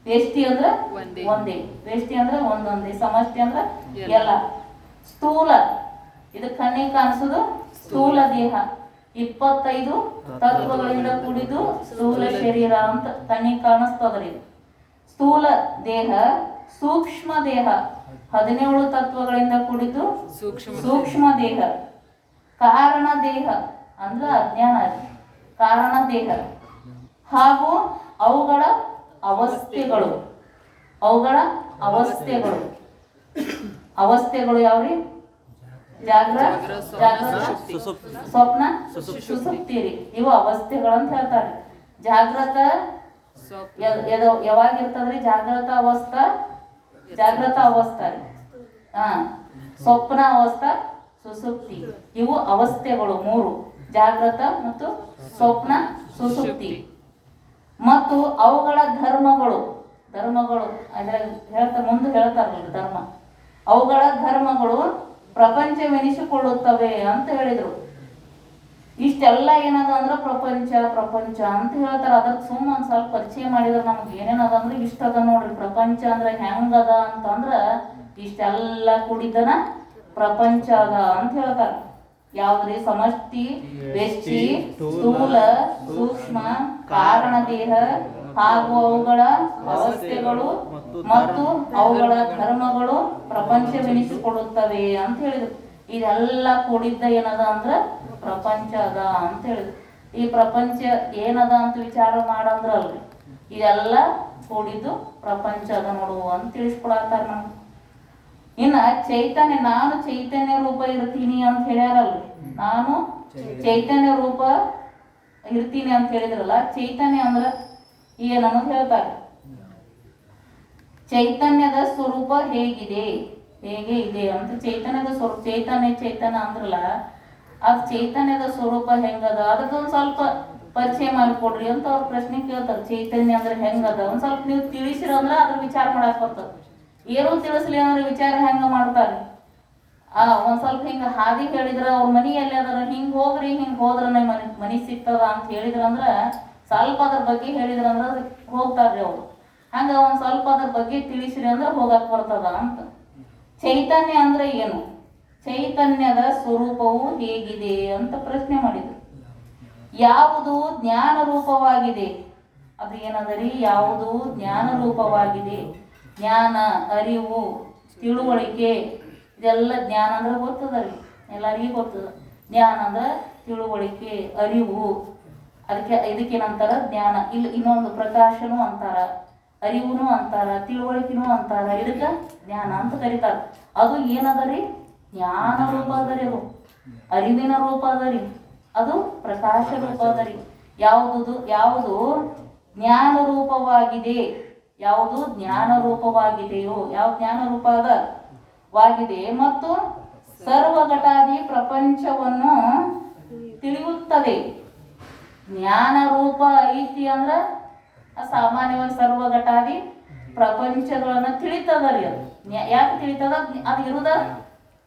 ವ್ಯಷ್ಟಿ ಅಂದ್ರೆ ಒಂದೇ, ವ್ಯಷ್ಟಿ ಅಂದ್ರೆ ಒಂದೊಂದೇ, ಸಮಷ್ಟಿ ಅಂದ್ರೆ ಎಲ್ಲ. ಸ್ಥೂಲ, ಇದು ಕಣ್ಣಿಗೆ ಕಾಣಿಸೋದು ಸ್ಥೂಲ ದೇಹ. 25 ತತ್ವಗಳಿಂದ ಕೂಡಿದ್ದು ಸ್ಥೂಲ ಶರೀರ ಅಂತ ಕಣ್ಣಿಗೆ ಕಾಣಿಸ್ತದ್ರಿ. ಸ್ಥೂಲ ದೇಹ. ಸೂಕ್ಷ್ಮ ದೇಹ 17 ತತ್ವಗಳಿಂದ ಕೂಡಿದ್ದು ಸೂಕ್ಷ್ಮ ದೇಹ. ಕಾರಣ ದೇಹ ಅಂದ್ರೆ ಅಜ್ಞಾನ, ಕಾರಣ ದೇಹ ಹಾಗೂ ಅವುಗಳ ಅವಸ್ಥೆಗಳು. ಅವಸ್ಥೆಗಳು ಯಾವ್ರಿ? ಜಾಗ್ರತ, ಸ್ವಪ್ನ, ಸುಷುಪ್ತಿ ರೀ. ಇವು ಅವಸ್ಥೆಗಳಂತ ಹೇಳ್ತಾರೆ. ಜಾಗ್ರತ ಯಾವಾಗಿರ್ತದ್ರಿ? ಜಾಗ್ರತ ಅವಸ್ಥಾ ರೀ. ಸ್ವಪ್ನ ಅವಸ್ಥಾ, ಸುಷುಪ್ತಿ. ಇವು ಅವಸ್ಥೆಗಳು ಮೂರು, ಜಾಗ್ರತ ಮತ್ತು ಸ್ವಪ್ನ, ಸುಷುಪ್ತಿ. ಮತ್ತು ಅವುಗಳ ಧರ್ಮಗಳು ಮುಂದೆ ಹೇಳ್ತಾರಲ್ಲ ಧರ್ಮ. ಅವುಗಳ ಧರ್ಮಗಳು ಪ್ರಪಂಚವೆನಿಸಿಕೊಳ್ಳುತ್ತವೆ ಅಂತ ಹೇಳಿದ್ರು. ಇಷ್ಟೆಲ್ಲ ಏನದ ಅಂದ್ರೆ ಪ್ರಪಂಚ ಅಂತ ಹೇಳ್ತಾರೆ. ಅದಕ್ಕೆ ಒಂದ್ ಸ್ವಲ್ಪ ಪರಿಚಯ ಮಾಡಿದ್ರೆ ನಮ್ಗೆ ಏನೇನದ ಅಂದ್ರೆ ಇಷ್ಟ ಅದ ನೋಡ್ರಿ. ಪ್ರಪಂಚ ಅಂದ್ರೆ ಹೆಂಗದ ಅಂತಂದ್ರ ಇಷ್ಟೆಲ್ಲ ಕೂಡಿದನ ಪ್ರಪಂಚ ಅದ ಅಂತ ಹೇಳ್ತಾರೆ. ಯಾವ್ದ್ರಿ? ಸಮಷ್ಟಿ, ವ್ಯಷ್ಟಿ, ಸ್ಥೂಲ, ಸೂಕ್ಷ್ಮ, ಕಾರಣ ದೇಹ ಹಾಗೂ ಅವುಗಳ ಅವಸ್ಥೆಗಳು ಮತ್ತು ಅವುಗಳ ಧರ್ಮಗಳು ಪ್ರಪಂಚವೆನಿಸಿಕೊಳ್ಳುತ್ತವೆ ಅಂತ ಹೇಳಿದ್ರು. ಇದೆಲ್ಲ ಕೂಡಿದ್ದ ಏನದ ಅಂದ್ರ ಪ್ರಪಂಚ ಅದ ಅಂತ ಹೇಳಿದ್ರು. ಈ ಪ್ರಪಂಚ ಏನದ ಅಂತ ವಿಚಾರ ಮಾಡಂದ್ರಲ್ರಿ, ಇದೆಲ್ಲ ಕೂಡಿದ್ದು ಪ್ರಪಂಚ ಅದ ನೋಡು ಅಂತ ತಿಳಿಸ್ಕೊಡತ್ತಾರ ನಮ್ಗೆ. ಇನ್ನ ಚೈತನ್ಯ, ನಾನು ಚೈತನ್ಯ ರೂಪ ಇರ್ತೀನಿ ಅಂತ ಹೇಳ್ಯಾರಲ್ರಿ. ನಾನು ಚೈತನ್ಯ ರೂಪ ಇರ್ತೀನಿ ಅಂತ ಹೇಳಿದ್ರಲ್ಲ, ಚೈತನ್ಯ ಅಂದ್ರ ಏನನ್ನೋದು ಹೇಳ್ತಾರೆ. ಚೈತನ್ಯದ ಸ್ವರೂಪ ಹೇಗಿದೆ, ಹೇಗೆ ಇದೆ ಅಂತ ಚೈತನ್ಯದ ಸ್ವರೂಪ. ಚೈತನ್ಯ ಅಂದ್ರಲ್ಲ, ಅದು ಚೈತನ್ಯದ ಸ್ವರೂಪ ಹೆಂಗದ ಅದಕ್ಕೊಂದು ಸ್ವಲ್ಪ ಪರಿಚಯ ಮಾಡಿಕೊಡ್ರಿ ಅಂತ ಅವ್ರ ಪ್ರಶ್ನೆ ಕೇಳ್ತಾರೆ. ಚೈತನ್ಯ ಅಂದ್ರೆ ಹೆಂಗದ ಒಂದು ಸ್ವಲ್ಪ ನೀವು ತಿಳಿಸಿರೋ ಅಂದ್ರೆ ಅದ್ರ ವಿಚಾರ ಮಾಡಕ್ ಬರ್ತದೆ. ಏನೂ ತಿಳಿಸ್ಲಿ ಅಂದ್ರೆ ವಿಚಾರ ಹೆಂಗ ಮಾಡ್ತಾರೆ. ಒಂದ್ ಸ್ವಲ್ಪ ಹಿಂಗ ಹಾದಿ ಹೇಳಿದ್ರ ಅವ್ರ ಮನಿ ಎಲ್ಲಿ ಅದರ, ಹಿಂಗ್ ಹೋಗ್ರಿ, ಹಿಂಗ್ ಹೋದ್ರ ಮನಿ ಸಿಗ್ತದ ಅಂತ ಹೇಳಿದ್ರಂದ್ರ ಸ್ವಲ್ಪ ಅದ್ರ ಬಗ್ಗೆ ಹೇಳಿದ್ರಂದ್ರ ಹೋಗ್ತಾರ್ರಿ ಅವ್ರು. ಹಂಗ ಒಂದ್ ಸ್ವಲ್ಪ ಅದ್ರ ಬಗ್ಗೆ ತಿಳಿಸಿರಿ ಅಂದ್ರೆ ಹೋಗಕ್ ಬರ್ತದ ಅಂತ. ಚೈತನ್ಯ ಅಂದ್ರೆ ಏನು, ಚೈತನ್ಯದ ಸ್ವರೂಪವು ಹೇಗಿದೆ ಅಂತ ಪ್ರಶ್ನೆ ಮಾಡಿದ್ರು. ಯಾವುದು ಜ್ಞಾನ ರೂಪವಾಗಿದೆ, ಅದು ಏನದರಿ, ಯಾವುದು ಜ್ಞಾನ ರೂಪವಾಗಿದೆ. ಜ್ಞಾನ, ಅರಿವು, ತಿಳುವಳಿಕೆ, ಇದೆಲ್ಲ ಜ್ಞಾನ ಅಂದ್ರೆ ಗೊತ್ತದರಿ, ಎಲ್ಲರಿಗೂ ಗೊತ್ತದ. ಜ್ಞಾನ ಅಂದ್ರೆ ತಿಳುವಳಿಕೆ, ಅರಿವು, ಇದಕ್ಕೇನಂತಾರ ಜ್ಞಾನ. ಇಲ್ಲಿ ಇನ್ನೊಂದು ಪ್ರಕಾಶನೂ ಅಂತಾರ, ಅರಿವುನು ಅಂತಾರ, ತಿಳುವಳಿಕೆನೂ ಅಂತಾರ. ಇದಕ್ಕೆ ಜ್ಞಾನ ಅಂತ ಕರೀತಾರ. ಅದು ಏನದರಿ, ಜ್ಞಾನ ರೂಪ ಅದರಿ, ಅದು ಅರಿವಿನ ರೂಪ ಅದರಿ, ಅದು ಪ್ರಕಾಶ ರೂಪ ಅದರಿ. ಯಾವುದು ಜ್ಞಾನ ರೂಪವಾಗಿದೆ, ಯಾವುದು ಜ್ಞಾನ ರೂಪವಾಗಿದೆಯೋ, ಯಾವ ಜ್ಞಾನ ರೂಪ ವಾಗಿದೆ ಮತ್ತು ಸರ್ವಘಟಾದಿ ಪ್ರಪಂಚವನ್ನು ತಿಳಿಯುತ್ತದೆ. ಜ್ಞಾನ ರೂಪ ಐತಿ ಅಂದ್ರ ಸಾಮಾನ್ಯವಾಗಿ ಸರ್ವಘಟಾದಿ ಪ್ರಪಂಚಗಳನ್ನ ತಿಳಿತದರಿ. ಅದು ಯಾಕೆ ತಿಳಿತದ, ಅದು ಇರುದ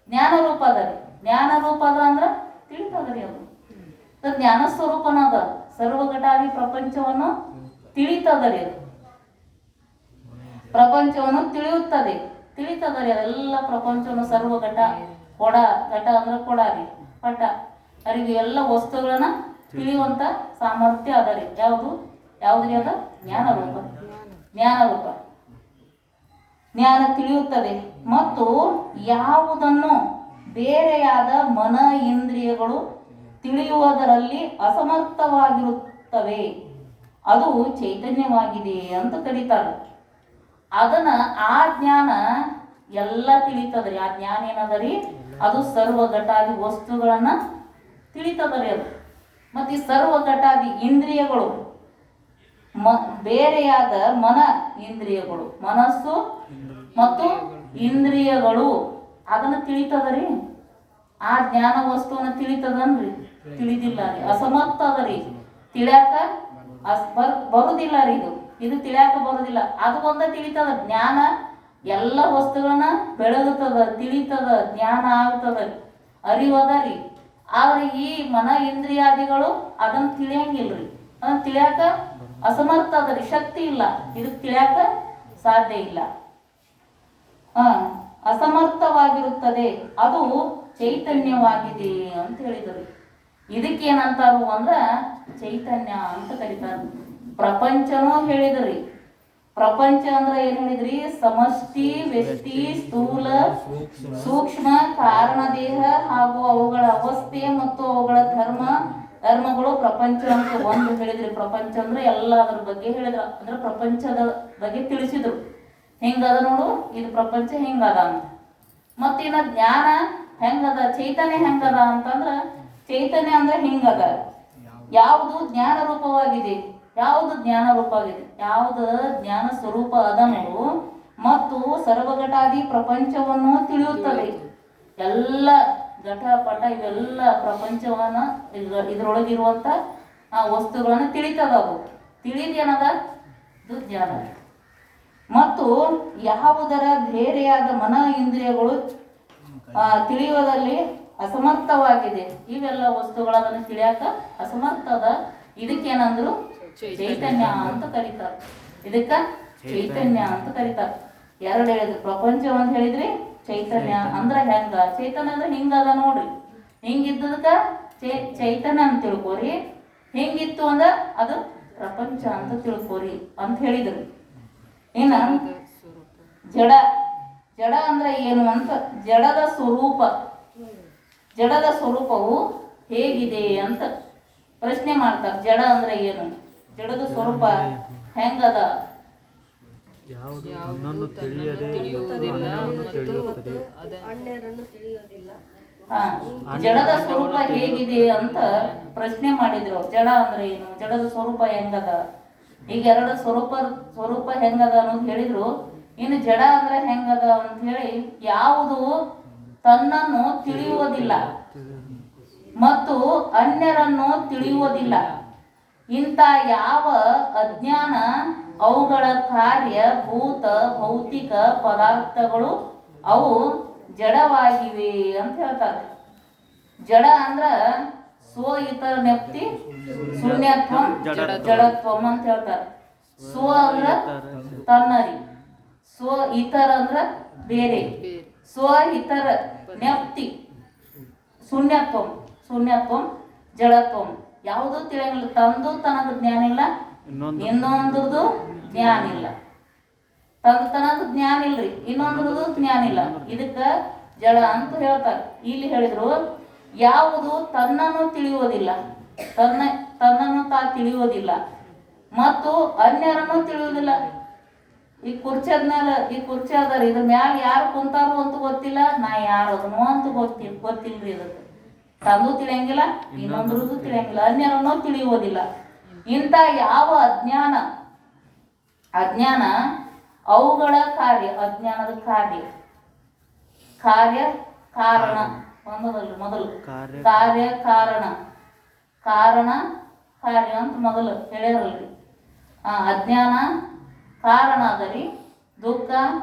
ಜ್ಞಾನ ರೂಪ ಅದರಿ. ಜ್ಞಾನ ರೂಪ ಅದ ಅಂದ್ರ ತಿಳಿತದರಿ. ಅದು ಜ್ಞಾನ ಸ್ವರೂಪನ ಅದ. ಸರ್ವಘಟಾದಿ ಪ್ರಪಂಚವನ್ನು ತಿಳಿತದರಿ. ಅದು ಪ್ರಪಂಚವನ್ನು ತಿಳಿತದರಿ. ಅದೆಲ್ಲ ಪ್ರಪಂಚವನ್ನು ಸರ್ವಘಟ, ಘಟ ಅಂದ್ರೆ ಕೊಡ ರೀ, ಪಟ, ಅರಿವು, ಎಲ್ಲ ವಸ್ತುಗಳನ್ನ ತಿಳಿಯುವಂತ ಸಾಮರ್ಥ್ಯ ಅದರಿ. ಯಾವುದ್ರಿ ಅದ, ಜ್ಞಾನ ರೂಪ. ಜ್ಞಾನ ತಿಳಿಯುತ್ತದೆ ಮತ್ತು ಯಾವುದನ್ನು ಬೇರೆಯಾದ ಮನ ಇಂದ್ರಿಯಗಳು ತಿಳಿಯುವುದರಲ್ಲಿ ಅಸಮರ್ಥವಾಗಿರುತ್ತವೆ ಅದು ಚೈತನ್ಯವಾಗಿದೆ ಅಂತ ಕರೀತಾರೆ. ಅದನ್ನ ಆ ಜ್ಞಾನ ಎಲ್ಲ ತಿಳಿತದ್ರಿ. ಆ ಜ್ಞಾನ ಏನದರಿ, ಅದು ಸರ್ವಘಟಾದಿ ವಸ್ತುಗಳನ್ನ ತಿಳಿತದರಿ. ಅದು ಮತ್ತೆ ಈ ಸರ್ವಘಟಾದಿ ಇಂದ್ರಿಯಗಳು, ಬೇರೆಯಾದ ಮನ ಇಂದ್ರಿಯಗಳು, ಮನಸ್ಸು ಮತ್ತು ಇಂದ್ರಿಯಗಳು ಅದನ್ನ ತಿಳಿತದರಿ. ಆ ಜ್ಞಾನ ವಸ್ತುವನ್ನ ತಿಳಿತದನ್ರಿ, ತಿಳಿದಿಲ್ಲ ರೀ, ಅಸಮರ್ಥ ಅದರಿ. ತಿಳಿಯಾಕ ಬರುದಿಲ್ಲ ರೀ. ಇದು ತಿಳಿಯಾಕ ಬರುದಿಲ್ಲ. ಅದು ಒಂದ ತಿಳಿತದ. ಜ್ಞಾನ ಎಲ್ಲ ವಸ್ತುಗಳನ್ನ ಬೆಳಗುತ್ತದ, ತಿಳಿತದ, ಜ್ಞಾನ ಆಗ್ತದ, ಅರಿವದ ರೀ. ಆದ್ರೆ ಈ ಮನ ಇಂದ್ರಿಯಾದಿಗಳು ಅದನ್ನ ತಿಳಿಯಂಗಿಲ್ರಿ. ಅದನ್ನ ತಿಳಿಯಾಕ ಅಸಮರ್ಥ ಅದರಿ, ಶಕ್ತಿ ಇಲ್ಲ. ಇದಕ್ಕೆ ತಿಳಿಯಾಕ ಸಾಧ್ಯ ಇಲ್ಲ, ಅಸಮರ್ಥವಾಗಿರುತ್ತದೆ. ಅದು ಚೈತನ್ಯವಾಗಿದೆ ಅಂತ ಹೇಳಿದರು. ಇದಕ್ಕೇನಂತಾರು ಅಂದ್ರ ಚೈತನ್ಯ ಅಂತ ಕರೀತಾರ. ಪ್ರಪಂಚನೂ ಹೇಳಿದ್ರಿ. ಪ್ರಪಂಚ ಅಂದ್ರೆ ಏನ್ ಹೇಳಿದ್ರಿ, ಸಮಷ್ಟಿ, ವ್ಯಕ್ತಿ, ಸ್ಥೂಲ, ಸೂಕ್ಷ್ಮ, ಕಾರಣ ದೇಹ ಹಾಗೂ ಅವುಗಳ ಅವಸ್ಥೆ ಮತ್ತು ಅವುಗಳ ಧರ್ಮಗಳು ಪ್ರಪಂಚ ಅಂತ ಒಂದು ಹೇಳಿದ್ರಿ. ಪ್ರಪಂಚ ಅಂದ್ರೆ ಎಲ್ಲ ಅದ್ರ ಬಗ್ಗೆ ಹೇಳಿದ್ರ, ಅಂದ್ರೆ ಪ್ರಪಂಚದ ಬಗ್ಗೆ ತಿಳಿಸಿದ್ರು. ಹೆಂಗದ ನೋಡು, ಇದು ಪ್ರಪಂಚ ಹೆಂಗದ ಅಂತ. ಮತ್ತಿನ್ನ ಜ್ಞಾನ ಹೆಂಗದ, ಚೈತನ್ಯ ಹೆಂಗದ ಅಂತಂದ್ರ, ಚೈತನ್ಯ ಅಂದ್ರೆ ಹಿಂಗದ. ಯಾವುದು ಜ್ಞಾನ ರೂಪವಾಗಿದೆ, ಯಾವುದು ಜ್ಞಾನ ಸ್ವರೂಪ ಅದನ್ನು ಮತ್ತು ಸರ್ವಘಟಾದಿ ಪ್ರಪಂಚವನ್ನು ತಿಳಿಯುತ್ತದೆ. ಎಲ್ಲ ಘಟ ಪಟ ಇವೆಲ್ಲ ಪ್ರಪಂಚವನ್ನ ಇದ್ರೊಳಗಿರುವಂತ ವಸ್ತುಗಳನ್ನ ತಿಳಿತದ. ಅದು ತಿಳಿದೇನದ, ಇದು ಜ್ಞಾನ. ಮತ್ತು ಯಾವುದರ ಬೇರೆಯಾದ ಮನ ಇಂದ್ರಿಯಗಳು ತಿಳಿಯುವುದರಲ್ಲಿ ಅಸಮರ್ಥವಾಗಿದೆ. ಇವೆಲ್ಲ ವಸ್ತುಗಳನ್ನ ತಿಳಿಯಾಕ ಅಸಮರ್ಥದ. ಇದಕ್ಕೇನಂದ್ರು ಚೈತನ್ಯ ಅಂತ ಕರೀತಾರ. ಇದಕ್ಕ ಚೈತನ್ಯ ಅಂತ ಕರೀತಾರ. ಎರಡು ಹೇಳಿದ್ರಿ, ಪ್ರಪಂಚ ಅಂತ ಹೇಳಿದ್ರಿ, ಚೈತನ್ಯ ಅಂದ್ರ ಹೆಂಗ, ಚೈತನ್ಯ ಅಂದ್ರೆ ಹಿಂಗದ ನೋಡ್ರಿ. ಹಿಂಗಿದ್ದದಕ್ಕ ಚೈತನ್ಯ ಅಂತ ತಿಳ್ಕೊರಿ. ಹಿಂಗಿತ್ತು ಅಂದ್ರ ಅದು ಪ್ರಪಂಚ ಅಂತ ತಿಳ್ಕೊರಿ ಅಂತ ಹೇಳಿದ್ರು. ಏನ ಜಡ ಅಂದ್ರೆ ಏನು ಅಂತ, ಜಡದ ಸ್ವರೂಪವು ಹೇಗಿದೆ ಅಂತ ಪ್ರಶ್ನೆ ಮಾಡ್ತಾರೆ. ಜಡ ಅಂದ್ರೆ ಏನು, ಜಡದ ಸ್ವರೂಪ ಹೆಂಗದ, ಜಡದ ಸ್ವರೂಪ ಹೇಗಿದೆ ಅಂತ ಪ್ರಶ್ನೆ ಮಾಡಿದ್ರು. ಜಡ ಅಂದ್ರೆ ಏನು, ಜಡದ ಸ್ವರೂಪ ಹೆಂಗದ, ಈಗ ಎರಡು ಸ್ವರೂಪ ಹೆಂಗದ ಅನ್ನೋದು ಹೇಳಿದ್ರು. ಇನ್ನು ಜಡ ಅಂದ್ರೆ ಹೆಂಗದ ಅಂತ ಹೇಳಿ, ಯಾವುದು ತನ್ನನ್ನು ತಿಳಿಯುವುದಿಲ್ಲ ಮತ್ತು ಅನ್ಯರನ್ನು ತಿಳಿಯುವುದಿಲ್ಲ, ಇಂಥ ಯಾವ ಅಜ್ಞಾನ ಅವುಗಳ ಕಾರ್ಯ ಭೂತ ಭೌತಿಕ ಪದಾರ್ಥಗಳು ಅವು ಜಡವಾಗಿವೆ ಅಂತ ಹೇಳ್ತಾರೆ. ಜಡ ಅಂದ್ರ ಸ್ವ ಇತರ ನೆಪ್ತಿ ಶೂನ್ಯತ್ವಂ ಜಡತ್ವಂ ಅಂತ ಹೇಳ್ತಾರೆ. ಸ್ವ ಅಂದ್ರ ತನ್ನರಿ, ಸ್ವ ಇತರ ಅಂದ್ರ ಬೇರೆ, ಸ್ವ ಇತರ ನೆಪ್ತಿ ಶೂನ್ಯತ್ವಂ ಶೂನ್ಯತ್ವಂ ಜಡತ್ವಂ. ಯಾವುದು ತಿಳಿಯಂಗಿಲ್ಲ, ತಂದು ತನಗ ಜ್ಞಾನ ಇಲ್ಲ, ಇನ್ನೊಂದ್ರದ್ದು ಜ್ಞಾನ ಇಲ್ಲ. ತಂದು ತನದು ಜ್ಞಾನ ಇಲ್ರಿ, ಇನ್ನೊಂದ್ರದ್ದು ಜ್ಞಾನ ಇಲ್ಲ. ಇದಕ್ಕ ಜಡ ಅಂತ ಹೇಳ್ತಾರೆ. ಇಲ್ಲಿ ಹೇಳಿದ್ರು ಯಾವುದು ತನ್ನನ್ನು ತಿಳಿಯುವುದಿಲ್ಲ, ತನ್ನನ್ನು ತಾ ತಿಳಿಯುವುದಿಲ್ಲ ಮತ್ತು ಅನ್ಯರನ್ನು ತಿಳಿಯುವುದಿಲ್ಲ. ಈ ಕುರ್ಚಿ ಆದ್ಮೇಲೆ ಈ ಕುರ್ಚಿ ಅದಾರ, ಇದ್ರ ಮ್ಯಾಲ ಯಾರು ಕುಂತಾರೋ ಅಂತ ಗೊತ್ತಿಲ್ಲ, ನಾ ಯಾರು ಅದನ್ನು ಅಂತ ಗೊತ್ತಿಲ್ರಿ. ಇದಕ್ಕೆ ತಂದು ತಿಳಿಯಂಗಿಲ್ಲ, ಇನ್ನೊಂದ್ರದ್ದು ತಿಳಿಯಂಗಿಲ್ಲ, ಅನ್ಯರನ್ನು ತಿಳಿಯುವುದಿಲ್ಲ. ಇಂಥ ಯಾವ ಅಜ್ಞಾನ ಅವುಗಳ ಕಾರ್ಯ, ಅಜ್ಞಾನದ ಕಾರ್ಯ ಕಾರಣ ಒಂದಲ್ರಿ, ಮೊದಲು ಕಾರ್ಯ ಕಾರಣ ಕಾರ್ಯ ಅಂತ ಮೊದಲು ಹೇಳ್ಯಾರಲ್ರಿ. ಅಜ್ಞಾನ ಕಾರಣ ಅದರಿ, ದುಃಖ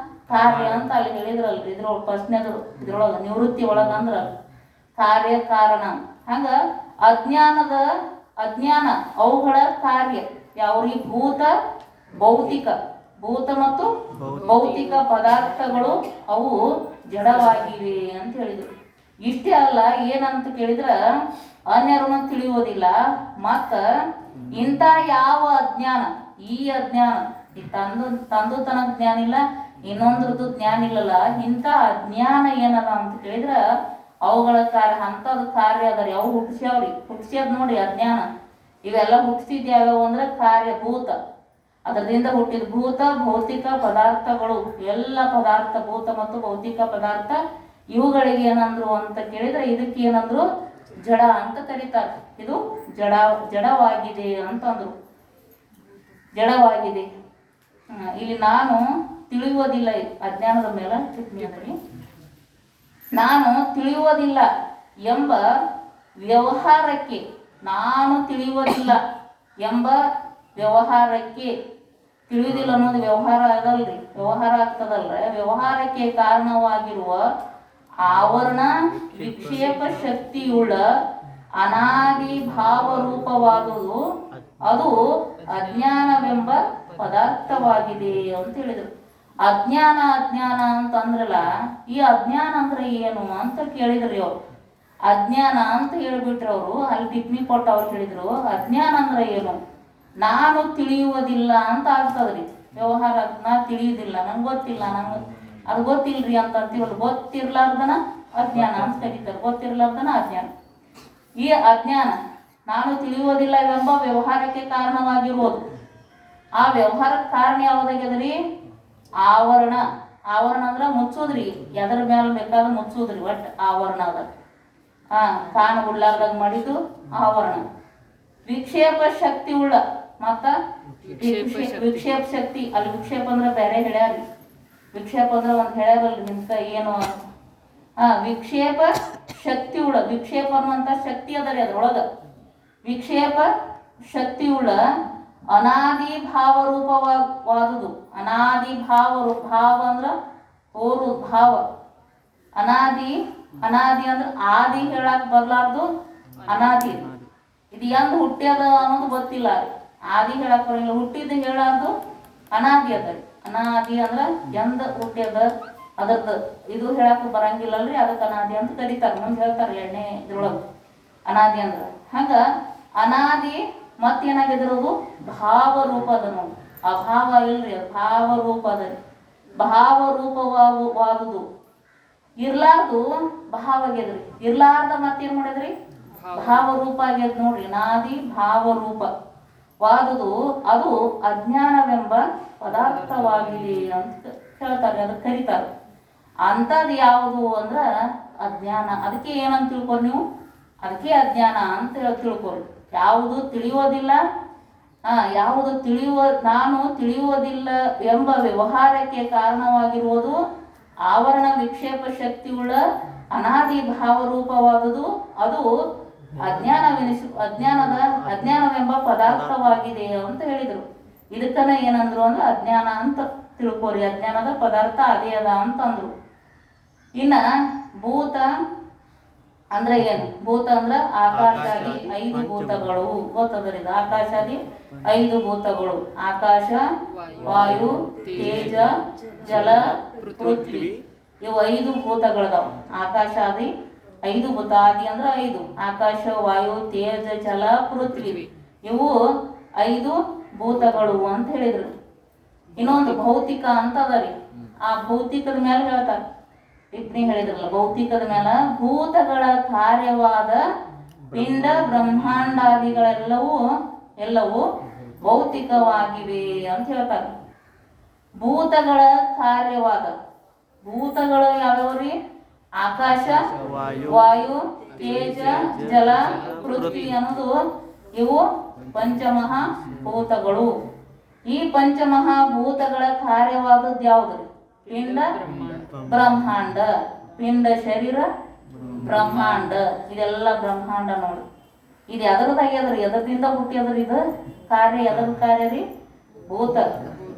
ಕಾರ್ಯ ಅಂತ ಅಲ್ಲಿ ಹೇಳಿದ್ರಲ್ರಿ. ಇದ್ರೊಳಗೆ ಫಸ್ಟ್ನೇದು, ಇದ್ರೊಳಗೆ ನಿವೃತ್ತಿ ಒಳಗೆ ಅಂದ್ರ ಕಾರ್ಯ ಕಾರಣ. ಹಂಗ ಅಜ್ಞಾನ ಅವುಗಳ ಕಾರ್ಯ ಯಾವ್ರಿ? ಭೂತ ಮತ್ತು ಭೌತಿಕ ಪದಾರ್ಥಗಳು ಅವು ಜಡವಾಗಿವೆ ಅಂತ ಹೇಳಿದ್ರು. ಇಷ್ಟೇ ಅಲ್ಲ, ಏನಂತ ಕೇಳಿದ್ರ ಅನ್ಯರನ್ನು ತಿಳಿಯುವುದಿಲ್ಲ ಮತ್ತ ಇಂಥ ಯಾವ ಅಜ್ಞಾನ, ಈ ಅಜ್ಞಾನ, ಈ ತಂದು ತನಗ ಜ್ಞಾನ ಇಲ್ಲ, ಇನ್ನೊಂದ್ರದ್ದು ಜ್ಞಾನ ಇಲ್ಲಲ್ಲ, ಇಂಥ ಅಜ್ಞಾನ ಏನದ ಅಂತ ಕೇಳಿದ್ರ ಅವುಗಳ ಕಾರ್ಯ ಅಂತದ್ ಕಾರ್ಯ ಅದರಿ. ಅವು ಹುಟ್ಟಿಸ್ಯಾವ್ರಿ ನೋಡಿ ಅಜ್ಞಾನ. ಇವೆಲ್ಲ ಹುಟ್ಟಿಸಿದ್ ಯಾವ್ಯಾವ ಅಂದ್ರೆ ಕಾರ್ಯಭೂತ, ಅದರಿಂದ ಹುಟ್ಟಿದ ಭೂತ ಭೌತಿಕ ಪದಾರ್ಥಗಳು, ಎಲ್ಲ ಪದಾರ್ಥ ಭೂತ ಮತ್ತು ಭೌತಿಕ ಪದಾರ್ಥ ಇವುಗಳಿಗೆ ಏನಂದ್ರು ಅಂತ ಕೇಳಿದ್ರೆ ಇದಕ್ಕೆ ಏನಂದ್ರು? ಜಡ ಅಂತ ಕರೀತಾರೆ. ಇದು ಜಡವಾಗಿದೆ ಅಂತಂದ್ರು. ಜಡವಾಗಿದೆ. ಇಲ್ಲಿ ನಾನು ತಿಳಿಯುವುದಿಲ್ಲ, ಅಜ್ಞಾನದ ಮೇಲೆ ನಾನು ತಿಳಿಯುವುದಿಲ್ಲ ಎಂಬ ವ್ಯವಹಾರಕ್ಕೆ, ನಾನು ತಿಳಿಯುವುದಿಲ್ಲ ಎಂಬ ವ್ಯವಹಾರಕ್ಕೆ, ತಿಳಿಯುವುದಿಲ್ಲ ಅನ್ನೋದು ವ್ಯವಹಾರ ಅದಲ್ರಿ, ವ್ಯವಹಾರ ಆಗ್ತದಲ್ರ, ವ್ಯವಹಾರಕ್ಕೆ ಕಾರಣವಾಗಿರುವ ಆವರಣ ವಿಕ್ಷೇಪ ಶಕ್ತಿಯುಳ್ಳ ಅನಾದಿ ಭಾವರೂಪವಾದುದು ಅದು ಅಜ್ಞಾನವೆಂಬ ಪದಾರ್ಥವಾಗಿದೆ ಅಂತ ಹೇಳಿದ್ರು. ಅಜ್ಞಾನ ಅಂತಂದ್ರಲ್ಲ, ಈ ಅಜ್ಞಾನ ಅಂದ್ರೆ ಏನು ಅಂತ ಕೇಳಿದ್ರಿ ಅವ್ರು. ಅಜ್ಞಾನ ಅಂತ ಹೇಳ್ಬಿಟ್ರಿ ಅವರು. ಅಲ್ಲಿ ಟಿಪ್ಪಣಿ ಕೊಟ್ಟು ಅವ್ರು ಹೇಳಿದ್ರು ಅಜ್ಞಾನ ಅಂದ್ರೆ ಏನು? ನಾನು ತಿಳಿಯುವುದಿಲ್ಲ ಅಂತ ಆಗ್ತದ್ರಿ ವ್ಯವಹಾರ. ನಾ ತಿಳಿಯುವುದಿಲ್ಲ, ನಂಗೆ ಗೊತ್ತಿಲ್ಲ, ಅದು ಗೊತ್ತಿಲ್ರಿ ಅಂತ ಅಂತೀವಲ್ಲ, ಗೊತ್ತಿರ್ಲಾರ್ದನ ಅಜ್ಞಾನ ಅಂತ ಕರೀತಾರೆ. ಗೊತ್ತಿರ್ಲಾರ್ದನ ಅಜ್ಞಾನ. ಈ ಅಜ್ಞಾನ ನಾನು ತಿಳಿಯುವುದಿಲ್ಲ ಎಂಬ ವ್ಯವಹಾರಕ್ಕೆ ಕಾರಣವಾಗಿರುವುದು. ಆ ವ್ಯವಹಾರಕ್ಕೆ ಕಾರಣ ಯಾವುದಾಗ್ಯದ್ರಿ? ಆವರಣ ಅಂದ್ರೆ ಮುಚ್ಚೋದ್ರಿ, ಎದರ ಮೇಲೆ ಬೇಕಾದ್ರೆ ಮುಚ್ಚೋದ್ರಿ. ಒಟ್ಟು ಆವರಣ ಅದ, ಕಾಣ ಉಳ್ಳಾರ್ದಾಗ ಮಾಡಿದ್ದು ಆವರಣ. ವಿಕ್ಷೇಪ ಶಕ್ತಿ ಉಳ್ಳ ಮತ್ತ ವಿಕ್ಷೇಪ ಶಕ್ತಿ. ಅಲ್ಲಿ ವಿಕ್ಷೇಪ ಅಂದ್ರೆ ಬೇರೆ ಹೇಳ್ಯಾರಿ. ವಿಕ್ಷೇಪ ಅಂದ್ರೆ ಒಂದು ಹೇಳ್ಯಾರಲ್ರಿ ನಿಮ್ಕ ಏನು ಅಂತ. ವಿಕ್ಷೇಪ ಶಕ್ತಿ ಉಳ್ಳ, ವಿಕ್ಷೇಪ ಅನ್ನುವಂಥ ಶಕ್ತಿ ಅದರಿ ಅದ್ರೊಳಗ. ವಿಕ್ಷೇಪ ಶಕ್ತಿ ಉಳ್ಳ ಅನಾದಿ ಭಾವರೂಪವಾದುದು. ಅನಾದಿ ಭಾವ ಅಂದ್ರ ಓರು ಭಾವ. ಅನಾದಿ ಅಂದ್ರೆ ಆದಿ ಹೇಳಕ್ ಬರ್ಲಾರ್ದು ಅನಾದಿ. ಇದು ಎಂದ್ ಹುಟ್ಟ್ಯದ ಅನ್ನೋದು ಗೊತ್ತಿಲ್ಲ. ಆದಿ ಹೇಳಕ್ ಬರಂಗಿಲ್ಲ, ಹುಟ್ಟಿದ್ದು ಹೇಳಾರ್ದು ಅನಾದಿ ಅದ. ಅನಾದಿ ಅಂದ್ರ ಎಂದ ಹುಟ್ಟ್ಯದ ಅದರದ್ದು ಇದು ಹೇಳಕ್ ಬರಂಗಿಲ್ಲಲ್ರಿ, ಅದಕ್ಕೆ ಅನಾದಿ ಅಂತ ಕರೀತಾರೆ. ಮುಂದೆ ಹೇಳ್ತಾರೆ ಎಣ್ಣೆ ಇದ್ರೊಳಗೆ ಅನಾದಿ ಅಂದ್ರ. ಹಂಗ ಅನಾದಿ ಮತ್ತೇನಾಗಿದ್ರದು ಭಾವರೂಪ ಅದ ನೋಡಿ. ಅಭಾವ ಇಲ್ರಿ, ಅದು ಭಾವರೂಪ ಅದ. ಭಾವರೂಪವಾದುದು ಇರ್ಲಾರ್ದು ಭಾವ ಆಗ್ಯದ್ರಿ. ಇರ್ಲಾರ್ದ ಮತ್ತೇನ್ ಮಾಡಿದ್ರಿ? ಭಾವರೂಪ ಆಗ್ಯದ ನೋಡ್ರಿ. ಅನಾದಿ ಭಾವರೂಪ ವಾದುದು ಅದು ಅಜ್ಞಾನವೆಂಬ ಪದಾರ್ಥವಾಗಿದೆ ಅಂತ ಹೇಳ್ತಾರೆ, ಅದಕ್ಕೆ ಕರೀತಾರೆ. ಅಂಥದ್ದು ಯಾವುದು ಅಂದ್ರ ಅಜ್ಞಾನ. ಅದಕ್ಕೆ ಏನಂತ ತಿಳ್ಕೊರಿ ನೀವು? ಅದಕ್ಕೆ ಅಜ್ಞಾನ ಅಂತ ತಿಳ್ಕೊರಿ. ಯಾವುದು ತಿಳಿಯೋದಿಲ್ಲ, ಯಾವುದು ನಾನು ತಿಳಿಯುವುದಿಲ್ಲ ಎಂಬ ವ್ಯವಹಾರಕ್ಕೆ ಕಾರಣವಾಗಿರುವುದು ಆವರಣ ವಿಕ್ಷೇಪ ಶಕ್ತಿಯುಳ್ಳ ಅನಾದಿ ಭಾವರೂಪವಾದುದು. ಅದು ಅಜ್ಞಾನವೆಂಬ ಪದಾರ್ಥವಾಗಿದೆ ಅಂತ ಹೇಳಿದರು. ಇದಕ್ಕನ ಏನಂದ್ರು ಅಂದ್ರೆ ಅಜ್ಞಾನ ಅಂತ ತಿಳ್ಕೋರಿ, ಅಜ್ಞಾನದ ಪದಾರ್ಥ ಅದೇ ಅದ ಅಂತಂದ್ರು. ಇನ್ನ ಭೂತ ಅಂದ್ರೆ ಏನು? ಭೂತ ಅಂದ್ರ ಆಕಾಶಾದಿ 5 ಭೂತಗಳು ಗೊತ್ತದ್ರಿ. ಆಕಾಶಾದಿ 5 ಭೂತಗಳು: ಆಕಾಶ, ವಾಯು, ತೇಜ, ಜಲ, ಪೃಥ್ವಿ. ಇವು 5 ಭೂತಗಳದಾವ. ಆಕಾಶಾದಿ 5 ಭೂತ. ಆದಿ ಅಂದ್ರ 5: ಆಕಾಶ, ವಾಯು, ತೇಜ, ಜಲ, ಪೃಥ್ವಿ. ಇವು 5 ಭೂತಗಳು ಅಂತ ಹೇಳಿದ್ರು. ಇನ್ನೊಂದು ಭೌತಿಕ ಅಂತ ಅದರಿ. ಆ ಭೌತಿಕದ ಮೇಲೆ ಹೇಳ್ತಾರೆ, ಟಿಪ್ಪಣಿ ಹೇಳಿದ್ರಲ್ಲ, ಭೌತಿಕದ ಮೇಲೆ ಭೂತಗಳ ಕಾರ್ಯವಾದ ಪಿಂಡ ಬ್ರಹ್ಮಾಂಡಾದಿಗಳೆಲ್ಲವೂ ಭೌತಿಕವಾಗಿವೆ ಅಂತ ಹೇಳ್ತಾರೆ. ಭೂತಗಳ ಕಾರ್ಯವಾದ ಭೂತಗಳು ಯಾವ್ಯಾವ್ರಿ? ಆಕಾಶ, ವಾಯು, ತೇಜ, ಜಲ, ಪೃಥ್ವಿ ಅನ್ನೋದು ಇವು ಪಂಚಮಹಾಭೂತಗಳು. ಈ ಪಂಚಮಹಾಭೂತಗಳ ಕಾರ್ಯವಾದದ್ದು ಯಾವ್ದು? ಪಿಂಡ ಬ್ರಹ್ಮಾಂಡ. ಪಿಂಡ ಶರೀರ ಬ್ರಹ್ಮಾಂಡ. ಇದೆಲ್ಲ ಬ್ರಹ್ಮಾಂಡ ನೋಡಿ. ಇದು ಎದರದಾಗ್ಯದ್ರಿ? ಎದರಿಂದ ಹುಟ್ಟ್ಯದ್ರಿ? ಇದು ಕಾರ್ಯ ಎದರ ಕಾರ್ಯ ರೀ?